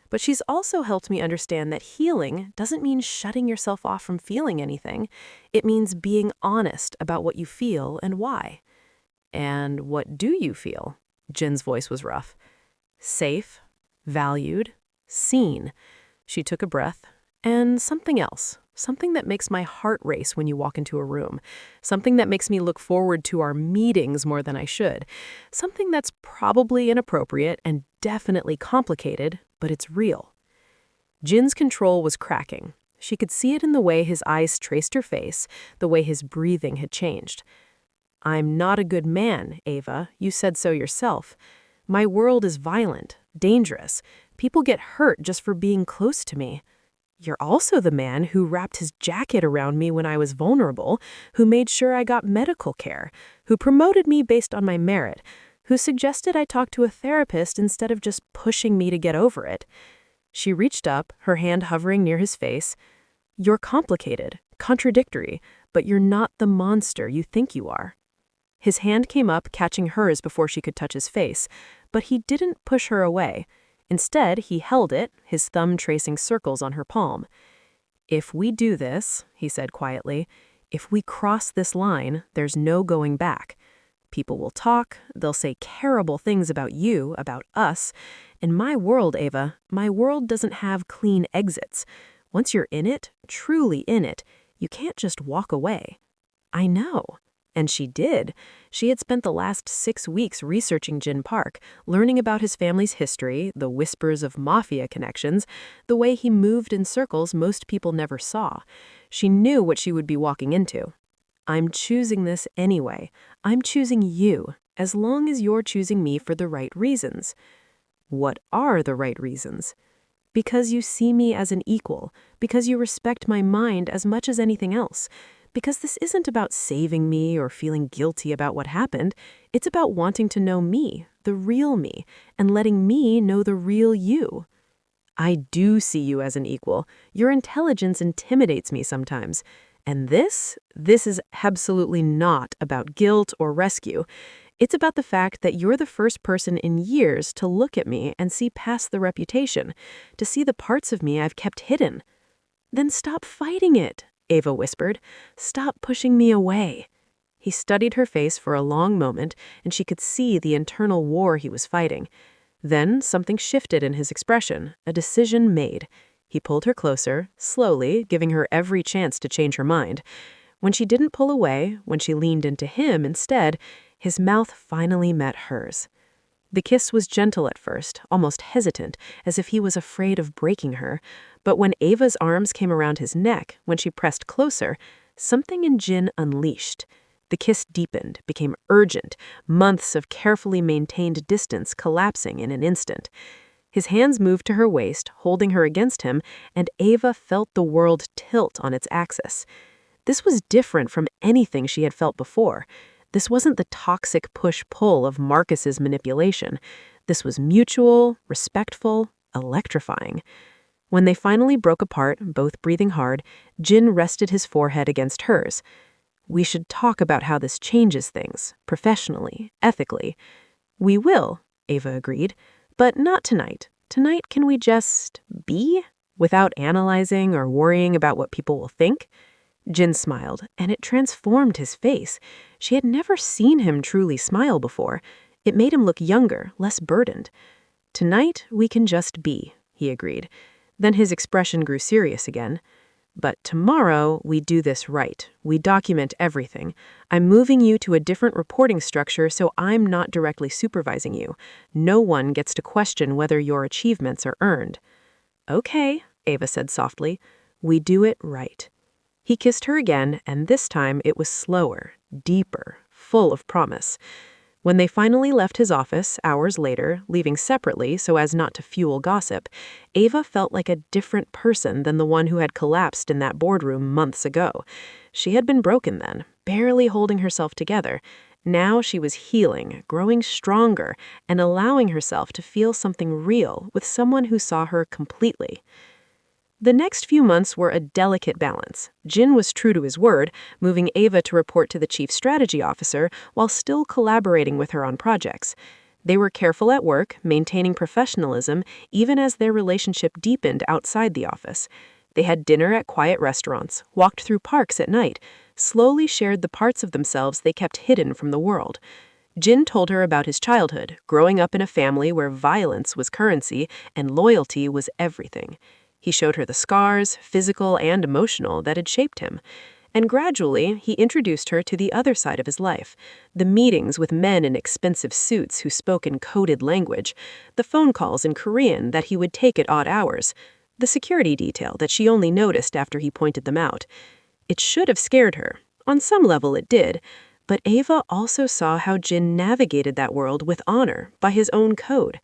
S2: But she's also helped me understand that healing doesn't mean shutting yourself off from feeling anything. It means being honest about what you feel and why." "And what do you feel?" Jin's voice was rough. "Safe, valued, seen." She took a breath. "And something else. Something that makes my heart race when you walk into a room. Something that makes me look forward to our meetings more than I should. Something that's probably inappropriate and definitely complicated, but it's real." Jin's control was cracking. She could see it in the way his eyes traced her face, the way his breathing had changed. "I'm not a good man, Ava. You said so yourself. My world is violent, dangerous. People get hurt just for being close to me. You're also the man who wrapped his jacket around me when I was vulnerable, who made sure I got medical care, who promoted me based on my merit, who suggested I talk to a therapist instead of just pushing me to get over it." She reached up, her hand hovering near his face. "You're complicated, contradictory, but you're not the monster you think you are." His hand came up, catching hers before she could touch his face, but he didn't push her away. Instead, he held it, his thumb tracing circles on her palm. "If we do this," he said quietly, "if we cross this line, there's no going back. People will talk, they'll say terrible things about you, about us. In my world, Ava, my world doesn't have clean exits. Once you're in it, truly in it, you can't just walk away." "I know." And she did. She had spent the last 6 weeks researching Jin Park, learning about his family's history, the whispers of mafia connections, the way he moved in circles most people never saw. She knew what she would be walking into. "I'm choosing this anyway. I'm choosing you, as long as you're choosing me for the right reasons." "What are the right reasons?" "Because you see me as an equal, because you respect my mind as much as anything else. Because this isn't about saving me or feeling guilty about what happened. It's about wanting to know me, the real me, and letting me know the real you." "I do see you as an equal. Your intelligence intimidates me sometimes. And this is absolutely not about guilt or rescue. It's about the fact that you're the first person in years to look at me and see past the reputation, to see the parts of me I've kept hidden." "Then stop fighting it," Ava whispered. "Stop pushing me away." He studied her face for a long moment, and she could see the internal war he was fighting. Then something shifted in his expression, a decision made. He pulled her closer, slowly, giving her every chance to change her mind. When she didn't pull away, when she leaned into him instead,
S1: His mouth finally met hers. The kiss was gentle at first, almost hesitant, as if he was afraid of breaking her. But when Ava's arms came around his neck, when she pressed closer, something in Jin unleashed. The kiss deepened, became urgent, months of carefully maintained distance collapsing in an instant. His hands moved to her waist, holding her against him, and Ava felt the world tilt on its axis. This was different from anything she had felt before. This wasn't the toxic push-pull of Marcus's manipulation. This was mutual, respectful, electrifying. When they finally broke apart, both breathing hard, Jin rested his forehead against hers. "We should talk about how this changes things, professionally, ethically." "We will," Ava agreed, "but not tonight. Tonight, can we just be, without analyzing or worrying about what people will think?" Jin smiled, and it transformed his face. She had never seen him truly smile before. It made him look younger, less burdened. "Tonight, we can just be," he agreed. Then his expression grew serious again. "But tomorrow, we do this right. We document everything. I'm moving you to a different reporting structure, so I'm not directly supervising you. No one gets to question whether your achievements are earned." "Okay," Ava said softly. "We do it right." He kissed her again, and this time it was slower, deeper, full of promise. When they finally left his office, hours later, leaving separately so as not to fuel gossip, Ava felt like a different person than the one who had collapsed in that boardroom months ago. She had been broken then, barely holding herself together. Now she was healing, growing stronger, and allowing herself to feel something real with someone who saw her completely. The next few months were a delicate balance. Jin was true to his word, moving Ava to report to the chief strategy officer while still collaborating with her on projects. They were careful at work, maintaining professionalism, even as their relationship deepened outside the office. They had dinner at quiet restaurants, walked through parks at night, slowly shared the parts of themselves they kept hidden from the world. Jin told her about his childhood, growing up in a family where violence was currency and loyalty was everything. He showed her the scars, physical and emotional, that had shaped him. And gradually, he introduced her to the other side of his life, the meetings with men in expensive suits who spoke in coded language, the phone calls in Korean that he would take at odd hours, the security detail that she only noticed after he pointed them out. It should have scared her. On some level it did. But Ava also saw how Jin navigated that world with honor, by his own code.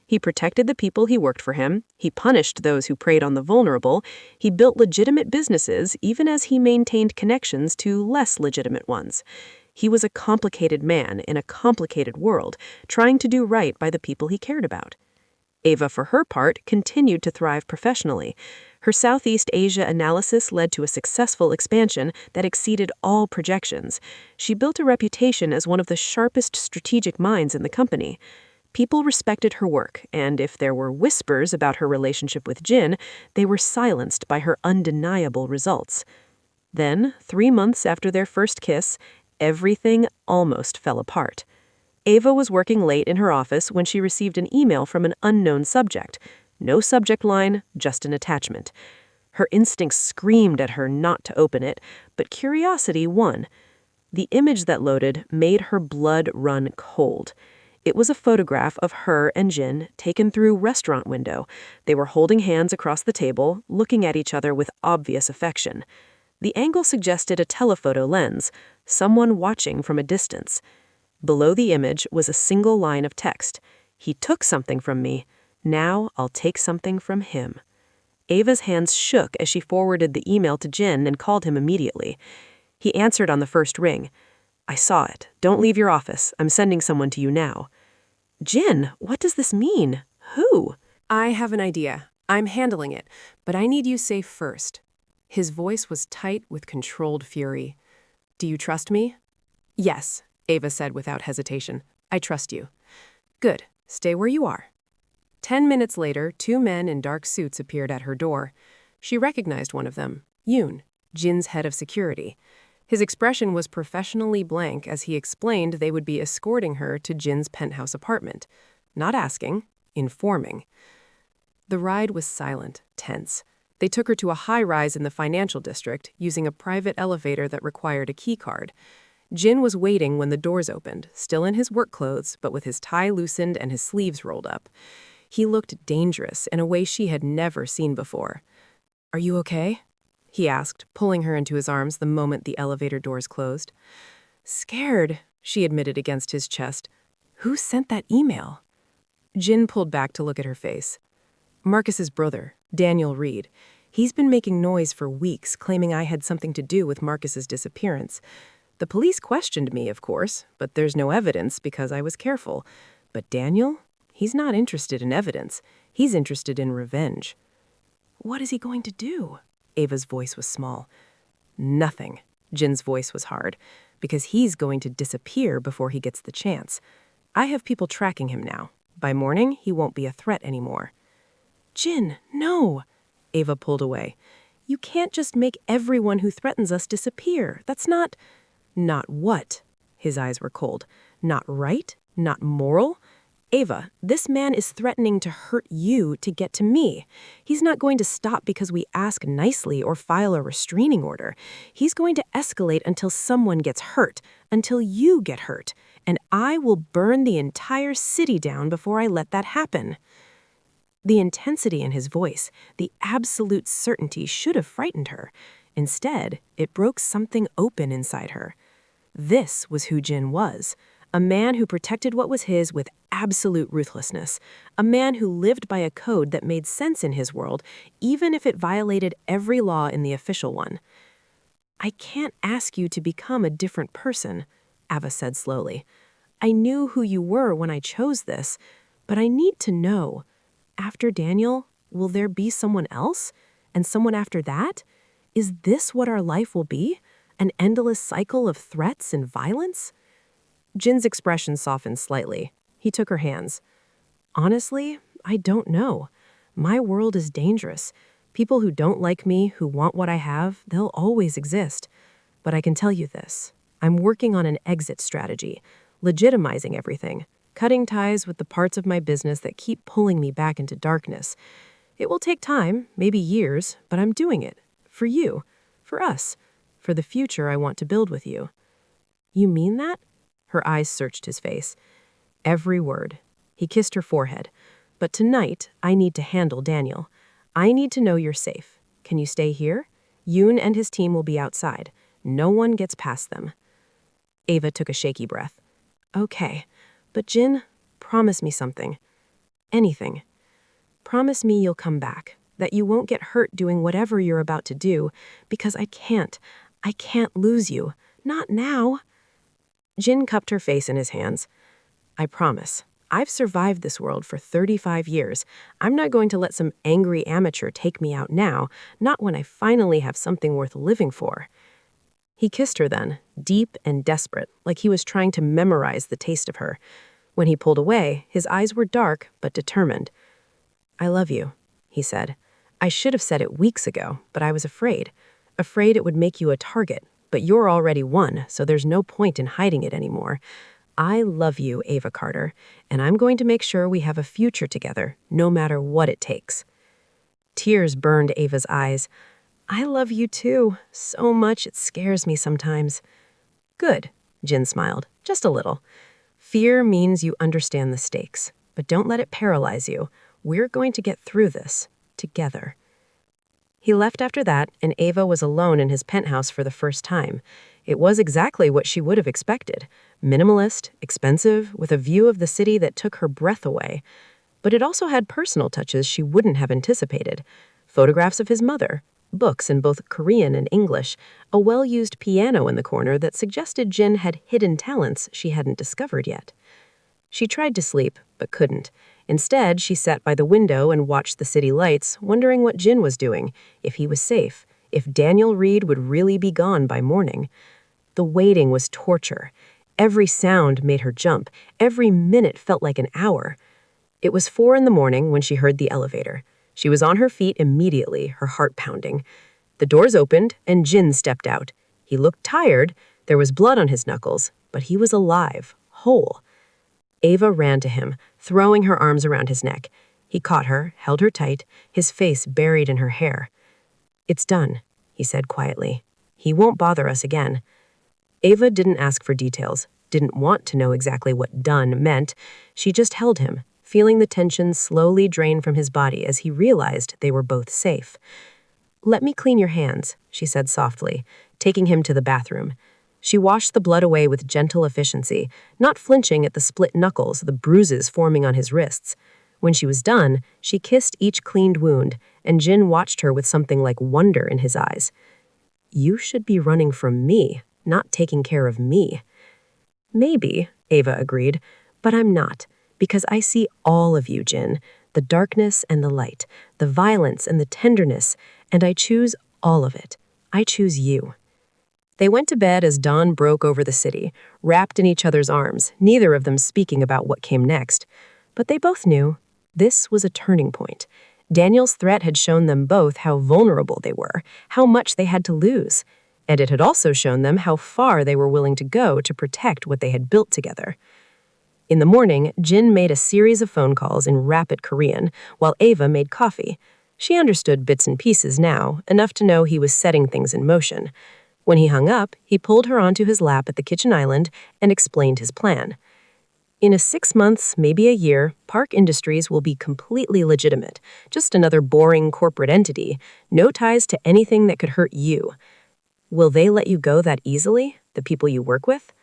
S1: He protected the people he worked for him, he punished those who preyed on the vulnerable, he built legitimate businesses even as he maintained connections to less legitimate ones. He was a complicated man in a complicated world, trying to do right by the people he cared about. Ava, for her part, continued to thrive professionally. Her Southeast Asia analysis led to a successful expansion that exceeded all projections. She built a reputation as one of the sharpest strategic minds in the company. People respected her work, and if there were whispers about her relationship with Jin, they were silenced by her undeniable results. Then, 3 months after their first kiss, everything almost fell apart. Ava was working late in her office when she received an email from an unknown subject. No subject line, just an attachment. Her instincts screamed at her not to open it, but curiosity won. The image that loaded made her blood run cold. It was a photograph of her and Jin taken through restaurant window. They were holding hands across the table, looking at each other with obvious affection. The angle suggested a telephoto lens, someone watching from a distance. Below the image was a single line of text. "He took something from me. Now I'll take something from him." Ava's hands shook as she forwarded the email to Jin and called him immediately. He answered on the first ring. "I saw it. Don't leave your office. I'm sending someone to you now." "Jin, what does this mean? Who?"
S2: "I have an idea. I'm handling it, but I need you safe first." His voice was tight with controlled fury. "Do you trust me?" "Yes," Ava said without hesitation. "I trust you." "Good. Stay where you are." 10 minutes later, 2 men in dark suits appeared at her door. She recognized one of them, Yoon, Jin's head of security. His expression was professionally blank as he explained they would be escorting her to Jin's penthouse apartment. Not asking, informing. The ride was silent, tense. They took her to a high-rise in the financial district, using a private elevator that required a keycard.
S1: Jin was waiting when the doors opened, still in his work clothes, but with his tie loosened and his sleeves rolled up. He looked dangerous in a way she had never seen before. "Are you okay?" he asked, pulling her into his arms the moment the elevator doors closed. "Scared," she admitted against his chest. "Who sent that email?" Jin pulled back to look at her face. "Marcus's brother, Daniel Reed. He's been making noise for weeks, claiming I had something to do with Marcus's disappearance. The police questioned me, of course, but there's no evidence because I was careful. But Daniel? He's not interested in evidence. He's interested in revenge." "What is he going to do?" Ava's voice was small. "Nothing." Jin's voice was hard. "Because he's going to disappear before he gets the chance. I have people tracking him now. By morning, he won't be a threat anymore." "Jin, no!" Ava pulled away. "You can't just make everyone who threatens us disappear. That's not—" "Not what?" His eyes were cold. "Not right? Not moral? Ava, this man is threatening to hurt you to get to me. He's not going to stop because we ask nicely or file a restraining order. He's going to escalate until someone gets hurt, until you get hurt. And I will burn the entire city down before I let that happen." The intensity in his voice, the absolute certainty should have frightened her. Instead, it broke something open inside her. This was who Jin was. A man who protected what was his with absolute ruthlessness. A man who lived by a code that made sense in his world, even if it violated every law in the official one. "I can't ask you to become a different person," Ava said slowly. "I knew who you were when I chose this, but I need to know. After Daniel, will there be someone else? And someone after that? Is this what our life will be? An endless cycle of threats and violence?" Jin's expression softened slightly. He took her hands. "Honestly, I don't know. My world is dangerous. People who don't like me, who want what I have, they'll always exist. But I can tell you this. I'm working on an exit strategy, legitimizing everything, cutting ties with the parts of my business that keep pulling me back into darkness. It will take time, maybe years, but I'm doing it. For you. For us. For the future I want to build with you." "You mean that?" Her eyes searched his face. Every word. He kissed her forehead. "But tonight, I need to handle Daniel. I need to know you're safe. Can you stay here? Yoon and his team will be outside. No one gets past them." Ava took a shaky breath. "Okay, but Jin, promise me something. Anything. Promise me you'll come back, that you won't get hurt doing whatever you're about to do, because I can't lose you. Not now." Jin cupped her face in his hands. "I promise. I've survived this world for 35 years. I'm not going to let some angry amateur take me out now, not when I finally have something worth living for." He kissed her then, deep and desperate, like he was trying to memorize the taste of her. When he pulled away, his eyes were dark but determined. "I love you," he said. "I should have said it weeks ago, but I was afraid. Afraid it would make you a target. But you're already one, so there's no point in hiding it anymore. I love you, Ava Carter, and I'm going to make sure we have a future together, no matter what it takes." Tears burned Ava's eyes. "I love you too, so much it scares me sometimes." "Good," Jin smiled, just a little. "Fear means you understand the stakes, but don't let it paralyze you. We're going to get through this, together." He left after that, and Ava was alone in his penthouse for the first time. It was exactly what she would have expected. Minimalist, expensive, with a view of the city that took her breath away. But it also had personal touches she wouldn't have anticipated. Photographs of his mother, books in both Korean and English, a well-used piano in the corner that suggested Jin had hidden talents she hadn't discovered yet. She tried to sleep, but couldn't. Instead, she sat by the window and watched the city lights, wondering what Jin was doing, if he was safe, if Daniel Reed would really be gone by morning. The waiting was torture. Every sound made her jump. Every minute felt like an hour. It was 4 a.m. when she heard the elevator. She was on her feet immediately, her heart pounding. The doors opened, and Jin stepped out. He looked tired. There was blood on his knuckles, but he was alive, whole. Ava ran to him, throwing her arms around his neck. He caught her, held her tight, his face buried in her hair. "It's done," he said quietly. "He won't bother us again." Ava didn't ask for details, didn't want to know exactly what done meant. She just held him, feeling the tension slowly drain from his body as he realized they were both safe. "Let me clean your hands," she said softly, taking him to the bathroom. She washed the blood away with gentle efficiency, not flinching at the split knuckles, the bruises forming on his wrists. When she was done, she kissed each cleaned wound, and Jin watched her with something like wonder in his eyes. "You should be running from me, not taking care of me." "Maybe," Ava agreed, "but I'm not, because I see all of you, Jin, the darkness and the light, the violence and the tenderness, and I choose all of it. I choose you." They went to bed as dawn broke over the city, wrapped in each other's arms, neither of them speaking about what came next. But they both knew this was a turning point. Daniel's threat had shown them both how vulnerable they were, how much they had to lose. And it had also shown them how far they were willing to go to protect what they had built together. In the morning, Jin made a series of phone calls in rapid Korean, while Ava made coffee. She understood bits and pieces now, enough to know he was setting things in motion. When he hung up, he pulled her onto his lap at the kitchen island and explained his plan. In a 6 months, maybe a year, Park Industries will be completely legitimate, just another boring corporate entity, no ties to anything that could hurt you. Will they let you go that easily, the people you work with?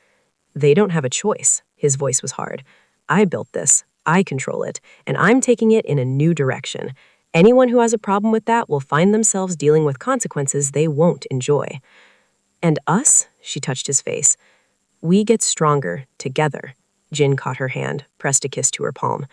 S1: They don't have a choice. His voice was hard. I built this. I control it, and I'm taking it in a new direction. Anyone who has a problem with that will find themselves dealing with consequences they won't enjoy. "And us?" She touched his face. "We get stronger together." Jin caught her hand, pressed a kiss to her palm.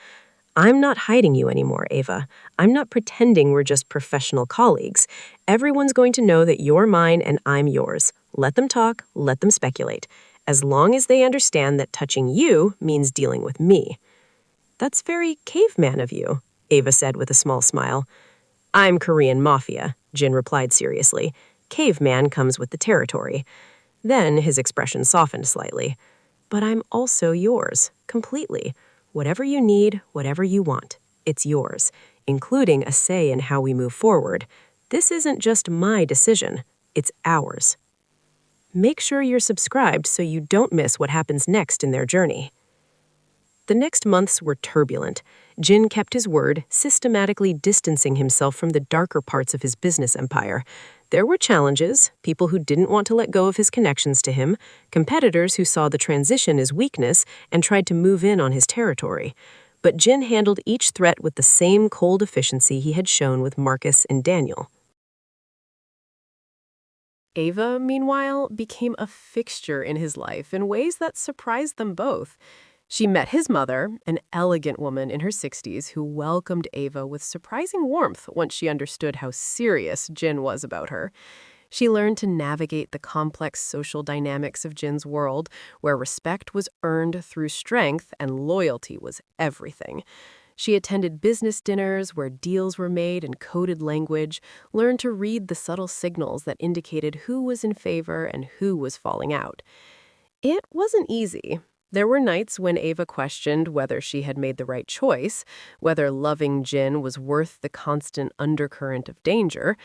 S1: "I'm not hiding you anymore, Ava. I'm not pretending we're just professional colleagues. Everyone's going to know that you're mine and I'm yours. Let them talk, let them speculate. As long as they understand that touching you means dealing with me." "That's very caveman of you," Ava said with a small smile. "I'm Korean Mafia," Jin replied seriously. "Caveman comes with the territory." Then his expression softened slightly. "But I'm also yours, completely. Whatever you need, whatever you want, it's yours, including a say in how we move forward. This isn't just my decision, it's ours. Make sure you're subscribed so you don't miss what happens next in their journey." The next months were turbulent. Jin kept his word, systematically distancing himself from the darker parts of his business empire. There were challenges, people who didn't want to let go of his connections to him, competitors who saw the transition as weakness and tried to move in on his territory. But Jin handled each threat with the same cold efficiency he had shown with Marcus and Daniel. Ava, meanwhile, became a fixture in his life in ways that surprised them both. She met his mother, an elegant woman in her 60s who welcomed Ava with surprising warmth once she understood how serious Jin was about her. She learned to navigate the complex social dynamics of Jin's world, where respect was earned through strength and loyalty was everything. She attended business dinners where deals were made in coded language, learned to read the subtle signals that indicated who was in favor and who was falling out. It wasn't easy. There were nights when Ava questioned whether she had made the right choice, whether loving Jin was worth the constant undercurrent of danger.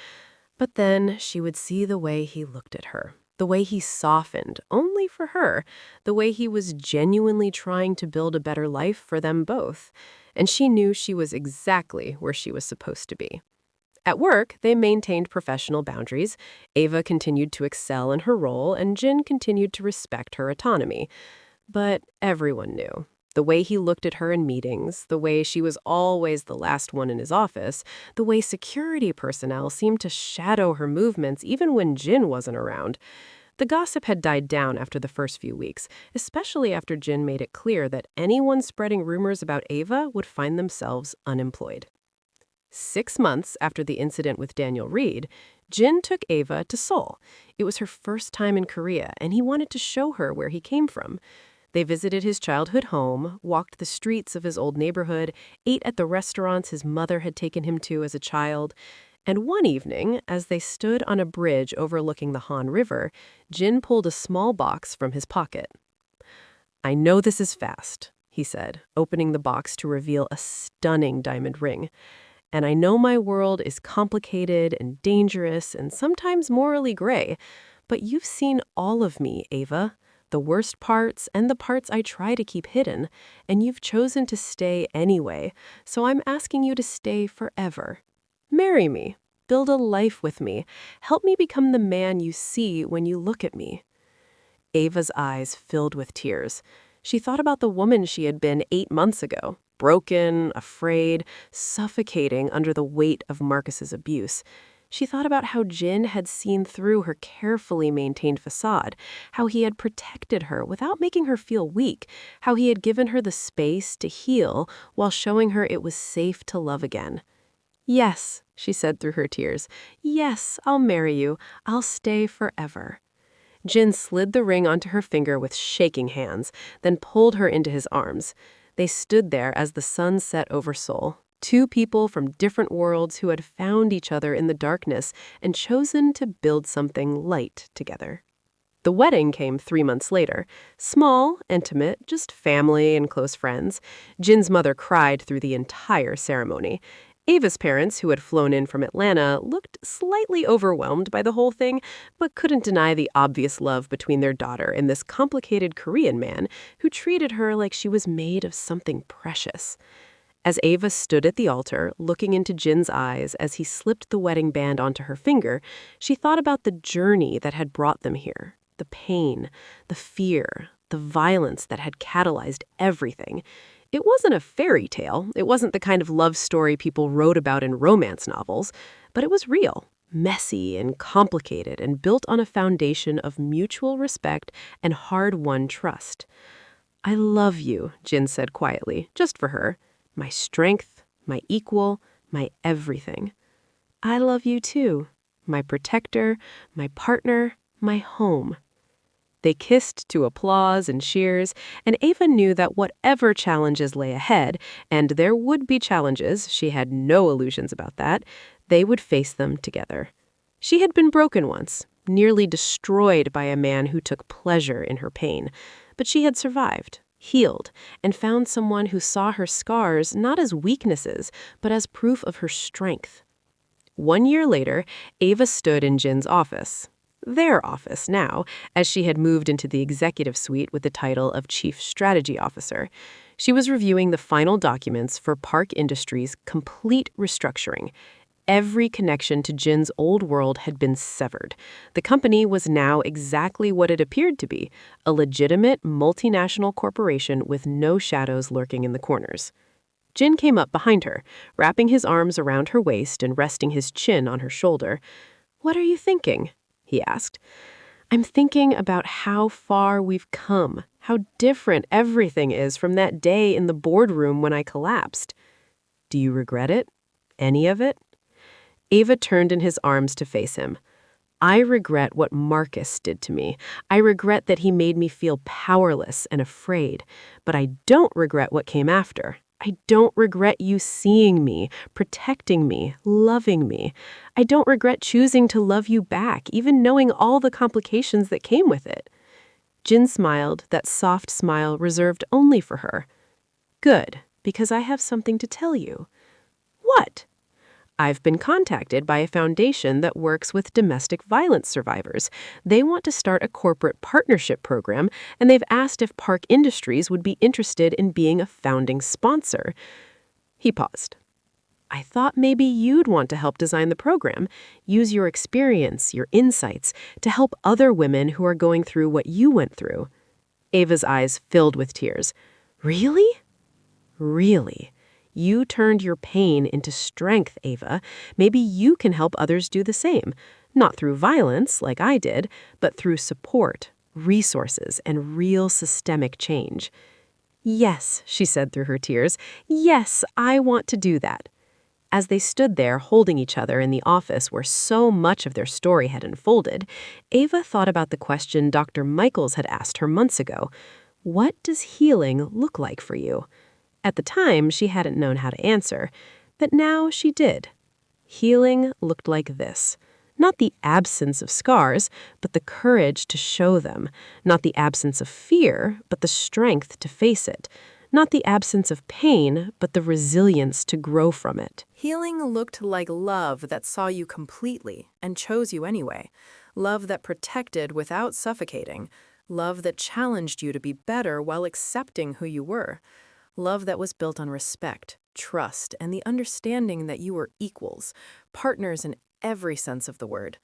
S1: But then she would see the way he looked at her, the way he softened, only for her, the way he was genuinely trying to build a better life for them both. And she knew she was exactly where she was supposed to be. At work, they maintained professional boundaries. Ava continued to excel in her role, and Jin continued to respect her autonomy. But everyone knew. The way he looked at her in meetings, the way she was always the last one in his office, the way security personnel seemed to shadow her movements even when Jin wasn't around. The gossip had died down after the first few weeks, especially after Jin made it clear that anyone spreading rumors about Ava would find themselves unemployed. 6 months after the incident with Daniel Reed, Jin took Ava to Seoul. It was her first time in Korea, and he wanted to show her where he came from. They visited his childhood home, walked the streets of his old neighborhood, ate at the restaurants his mother had taken him to as a child. And one evening, as they stood on a bridge overlooking the Han River, Jin pulled a small box from his pocket. "I know this is fast," he said, opening the box to reveal a stunning diamond ring. "And I know my world is complicated and dangerous and sometimes morally gray, But you've seen all of me, Ava. The worst parts and the parts I try to keep hidden, and you've chosen to stay anyway, so I'm asking you to stay forever. Marry me. Build a life with me. Help me become the man you see when you look at me. Ava's eyes filled with tears. She thought about the woman she had been 8 months ago, broken, afraid, suffocating under the weight of Marcus's abuse. She thought about how Jin had seen through her carefully maintained facade, how he had protected her without making her feel weak, how he had given her the space to heal while showing her it was safe to love again. Yes, she said through her tears. Yes, I'll marry you. I'll stay forever. Jin slid the ring onto her finger with shaking hands, then pulled her into his arms. They stood there as the sun set over Seoul, two people from different worlds who had found each other in the darkness and chosen to build something light together. The wedding came 3 months later. Small, intimate, just family and close friends. Jin's mother cried through the entire ceremony. Ava's parents, who had flown in from Atlanta, looked slightly overwhelmed by the whole thing, but couldn't deny the obvious love between their daughter and this complicated Korean man who treated her like she was made of something precious. As Ava stood at the altar, looking into Jin's eyes as he slipped the wedding band onto her finger, she thought about the journey that had brought them here, the pain, the fear, the violence that had catalyzed everything. It wasn't a fairy tale. It wasn't the kind of love story people wrote about in romance novels, but it was real, messy and complicated and built on a foundation of mutual respect and hard-won trust. I love you, Jin said quietly, just for her. My strength, my equal, my everything. I love you too, my protector, my partner, my home. They kissed to applause and cheers, and Ava knew that whatever challenges lay ahead, and there would be challenges, she had no illusions about that, they would face them together. She had been broken once, nearly destroyed by a man who took pleasure in her pain, but she had survived, healed, and found someone who saw her scars not as weaknesses, but as proof of her strength. 1 year later, Ava stood in Jin's office. Their office now, as she had moved into the executive suite with the title of Chief Strategy Officer. She was reviewing the final documents for Park Industries' complete restructuring. Every connection to Jin's old world had been severed. The company was now exactly what it appeared to be, a legitimate multinational corporation with no shadows lurking in the corners. Jin came up behind her, wrapping his arms around her waist and resting his chin on her shoulder. "What are you thinking?" he asked. "I'm thinking about how far we've come, how different everything is from that day in the boardroom when I collapsed. Do you regret it? Any of it?" Ava turned in his arms to face him. "I regret what Marcus did to me. I regret that he made me feel powerless and afraid. But I don't regret what came after. I don't regret you seeing me, protecting me, loving me. I don't regret choosing to love you back, even knowing all the complications that came with it." Jin smiled, that soft smile reserved only for her. "Good, because I have something to tell you." "What?" "I've been contacted by a foundation that works with domestic violence survivors. They want to start a corporate partnership program, and they've asked if Park Industries would be interested in being a founding sponsor." He paused. "I thought maybe you'd want to help design the program, use your experience, your insights, to help other women who are going through what you went through." Ava's eyes filled with tears. "Really?" "Really. You turned your pain into strength, Ava. Maybe you can help others do the same. Not through violence, like I did, but through support, resources, and real systemic change." "Yes," she said through her tears. "Yes, I want to do that." As they stood there holding each other in the office where so much of their story had unfolded, Ava thought about the question Dr. Michaels had asked her months ago. What does healing look like for you? At the time, she hadn't known how to answer, but now she did. Healing looked like this. Not the absence of scars, but the courage to show them. Not the absence of fear, but the strength to face it. Not the absence of pain, but the resilience to grow from it.
S3: Healing looked like love that saw you completely and chose you anyway.
S1: love that protected without suffocating, love that challenged you to be better while accepting who you were, love that was built on respect, trust, and the understanding that you were equals, partners in every sense of the word.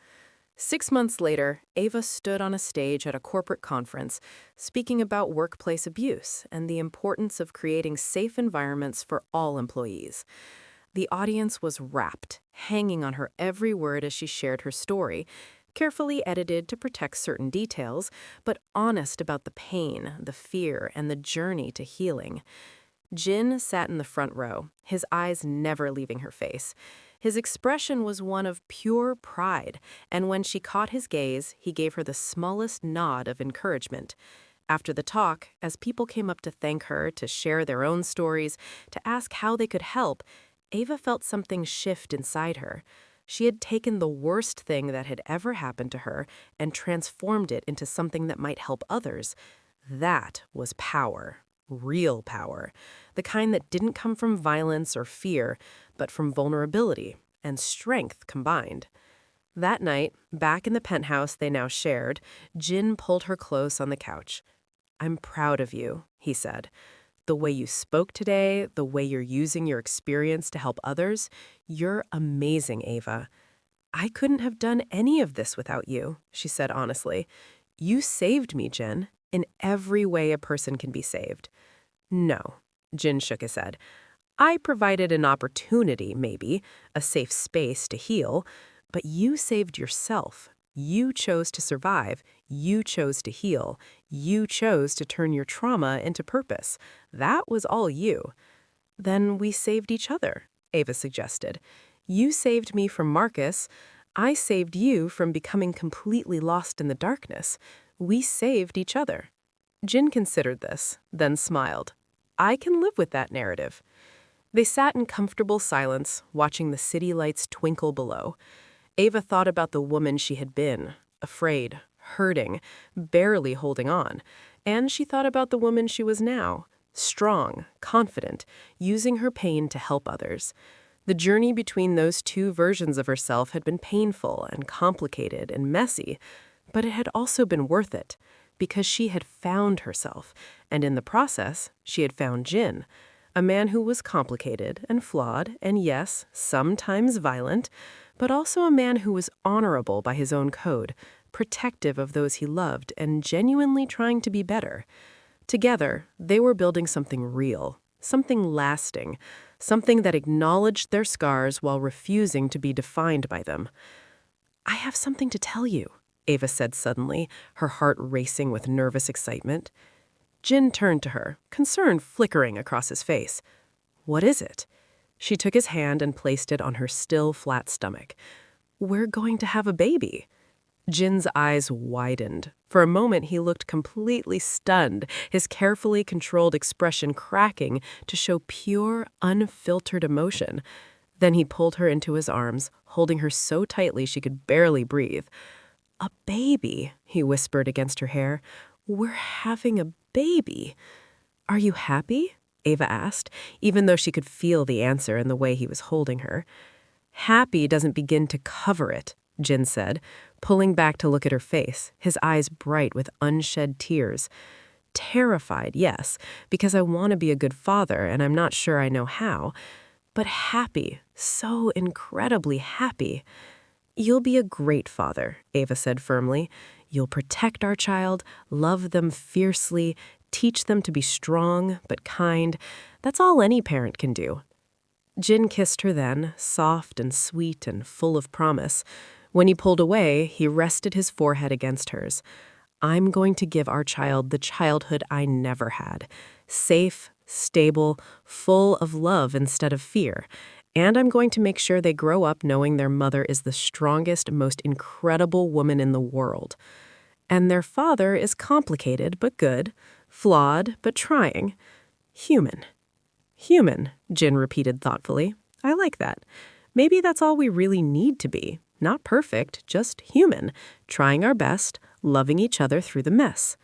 S1: 6 months later, Ava stood on a stage at a corporate conference, speaking about workplace abuse and the importance of creating safe environments for all employees. The audience was rapt, hanging on her every word as she shared her story, carefully edited to protect certain details, but honest about the pain, the fear, and the journey to healing. Jin sat in the front row, his eyes never leaving her face. His expression was one of pure pride, and when she caught his gaze, he gave her the smallest nod of encouragement. After the talk, as people came up to thank her, to share their own stories, to ask how they could help, Ava felt something shift inside her. She had taken the worst thing that had ever happened to her and transformed it into something that might help others. That was power. Real power. The kind that didn't come from violence or fear, but from vulnerability and strength combined. That night, back in the penthouse they now shared, Jin pulled her close on the couch. "I'm proud of you," he said. "The way you spoke today, the way you're using your experience to help others, you're amazing, Ava." "I couldn't have done any of this without you," she said honestly. "You saved me, Jin, in every way a person can be saved." "No," Jin shook his head. "I provided an opportunity, maybe, a safe space to heal, but you saved yourself. You chose to survive. You chose to heal. You chose to turn your trauma into purpose. That was all you." "Then we saved each other," Ava suggested. "You saved me from Marcus. I saved you from becoming completely lost in the darkness. We saved each other." Jin considered this, then smiled. "I can live with that narrative." They sat in comfortable silence, watching the city lights twinkle below. Ava thought about the woman she had been, afraid, hurting, barely holding on. And she thought about the woman she was now, strong, confident, using her pain to help others. The journey between those two versions of herself had been painful and complicated and messy, but it had also been worth it, because she had found herself, and in the process, she had found Jin, a man who was complicated and flawed and, yes, sometimes violent, but also a man who was honorable by his own code, protective of those he loved, and genuinely trying to be better. Together, they were building something real, something lasting, something that acknowledged their scars while refusing to be defined by them. "I have something to tell you," Ava said suddenly, her heart racing with nervous excitement. Jin turned to her, concern flickering across his face. "What is it?" She took his hand and placed it on her still, flat stomach. "We're going to have a baby." Jin's eyes widened. For a moment, he looked completely stunned, his carefully controlled expression cracking to show pure, unfiltered emotion. Then he pulled her into his arms, holding her so tightly she could barely breathe. "A baby," he whispered against her hair. "We're having a baby." "Are you happy?" Ava asked, even though she could feel the answer in the way he was holding her. "Happy doesn't begin to cover it," Jin said, pulling back to look at her face, his eyes bright with unshed tears. "Terrified, yes, because I want to be a good father and I'm not sure I know how. But happy, so incredibly happy." "You'll be a great father," Ava said firmly. "You'll protect our child, love them fiercely, teach them to be strong but kind. That's all any parent can do." Jin kissed her then, soft and sweet and full of promise. When he pulled away, he rested his forehead against hers. "I'm going to give our child the childhood I never had. Safe, stable, full of love instead of fear. And I'm going to make sure they grow up knowing their mother is the strongest, most incredible woman in the world. And their father is complicated but good, flawed but trying. Human." "Human," Jin repeated thoughtfully. "I like that. Maybe that's all we really need to be. Not perfect, just human, trying our best, loving each other through the mess."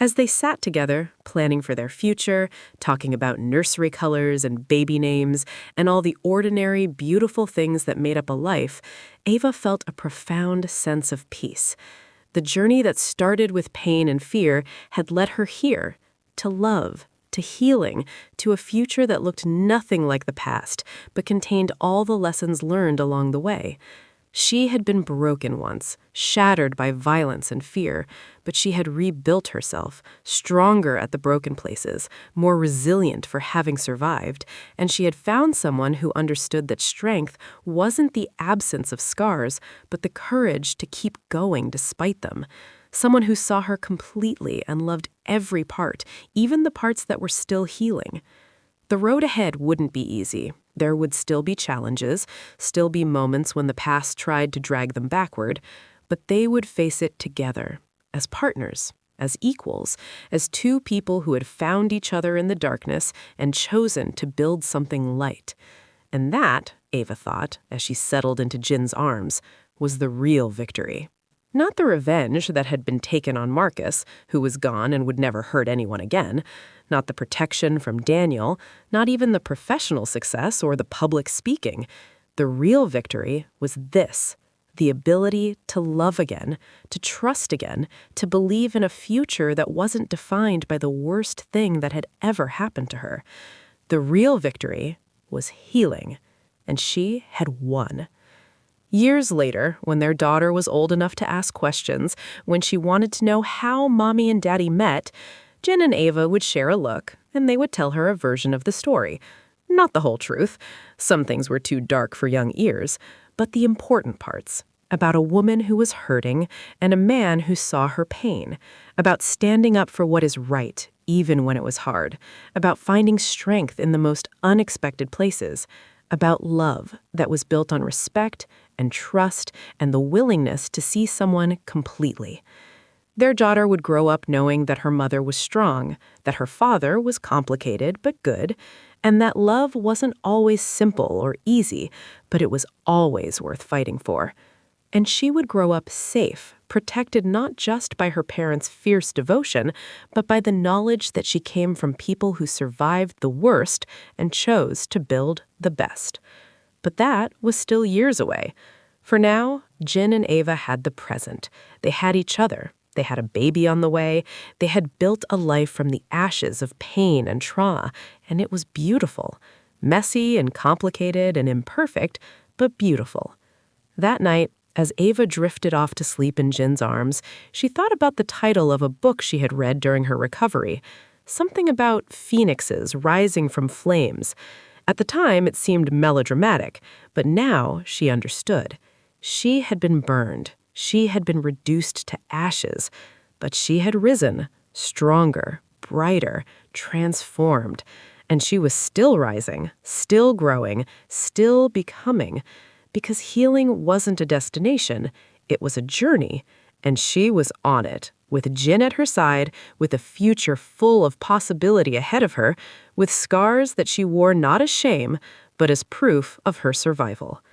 S1: As they sat together, planning for their future, talking about nursery colors and baby names, and all the ordinary, beautiful things that made up a life, Ava felt a profound sense of peace. The journey that started with pain and fear had led her here, to love, to healing, to a future that looked nothing like the past, but contained all the lessons learned along the way. She had been broken once, shattered by violence and fear, but she had rebuilt herself, stronger at the broken places, more resilient for having survived, and she had found someone who understood that strength wasn't the absence of scars, but the courage to keep going despite them. Someone who saw her completely and loved every part, even the parts that were still healing. The road ahead wouldn't be easy. There would still be challenges, still be moments when the past tried to drag them backward, but they would face it together, as partners, as equals, as two people who had found each other in the darkness and chosen to build something light. And that, Ava thought, as she settled into Jin's arms, was the real victory. Not the revenge that had been taken on Marcus, who was gone and would never hurt anyone again. Not the protection from Daniel, not even the professional success or the public speaking. The real victory was this: the ability to love again, to trust again, to believe in a future that wasn't defined by the worst thing that had ever happened to her. The real victory was healing, and she had won. Years later, when their daughter was old enough to ask questions, when she wanted to know how Mommy and Daddy met, Jin and Ava would share a look, and they would tell her a version of the story. Not the whole truth. Some things were too dark for young ears, but the important parts. About a woman who was hurting and a man who saw her pain. About standing up for what is right, even when it was hard. About finding strength in the most unexpected places. About love that was built on respect and trust and the willingness to see someone completely. Their daughter would grow up knowing that her mother was strong, that her father was complicated but good, and that love wasn't always simple or easy, but it was always worth fighting for. And she would grow up safe, protected not just by her parents' fierce devotion, but by the knowledge that she came from people who survived the worst and chose to build the best. But that was still years away. For now, Jin and Ava had the present. They had each other. They had a baby on the way. They had built a life from the ashes of pain and trauma, and it was beautiful. Messy and complicated and imperfect, but beautiful. That night, as Ava drifted off to sleep in Jin's arms, she thought about the title of a book she had read during her recovery. Something about phoenixes rising from flames. At the time, it seemed melodramatic, but now she understood. She had been burned. She had been reduced to ashes, but she had risen, stronger, brighter, transformed. And she was still rising, still growing, still becoming. Because healing wasn't a destination, it was a journey, and she was on it, with Jin at her side, with a future full of possibility ahead of her, with scars that she wore not as shame, but as proof of her survival.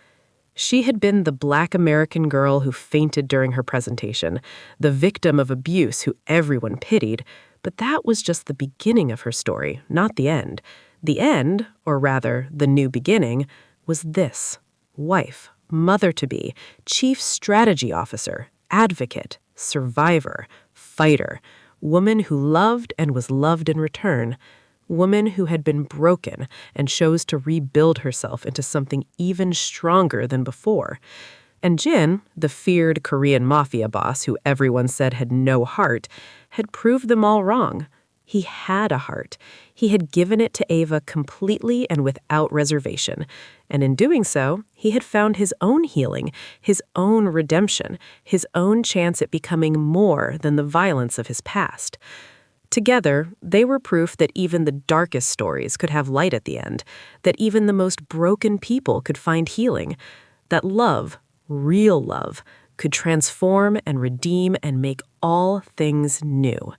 S1: She had been the Black American girl who fainted during her presentation, the victim of abuse who everyone pitied, but that was just the beginning of her story, not the end. The end, or rather, the new beginning, was this: wife, mother-to-be, chief strategy officer, advocate, survivor, fighter, woman who loved and was loved in return, woman who had been broken and chose to rebuild herself into something even stronger than before. And Jin, the feared Korean mafia boss who everyone said had no heart, had proved them all wrong. He had a heart. He had given it to Ava completely and without reservation. And in doing so, he had found his own healing, his own redemption, his own chance at becoming more than the violence of his past. Together, they were proof that even the darkest stories could have light at the end, that even the most broken people could find healing, that love, real love, could transform and redeem and make all things new.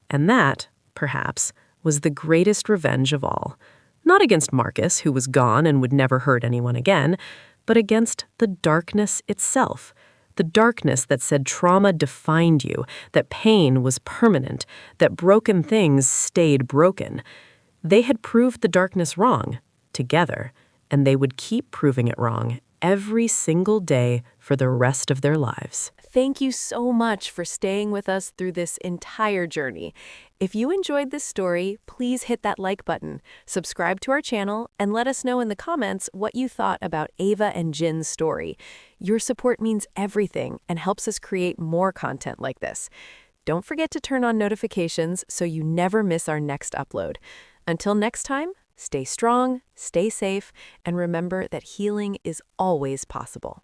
S1: And that, perhaps, was the greatest revenge of all. Not against Marcus, who was gone and would never hurt anyone again, but against the darkness itself, The darkness that said trauma defined you, that pain was permanent, that broken things stayed broken. They had proved the darkness wrong, together, and they would keep proving it wrong every single day for the rest of their lives.
S2: Thank you so much for staying with us through this entire journey. If you enjoyed this story, please hit that like button, subscribe to our channel, and let us know in the comments what you thought about Ava and Jin's story. Your support means everything and helps us create more content like this. Don't forget to turn on notifications so you never miss our next upload. Until next time, stay strong, stay safe, and remember that healing is always possible.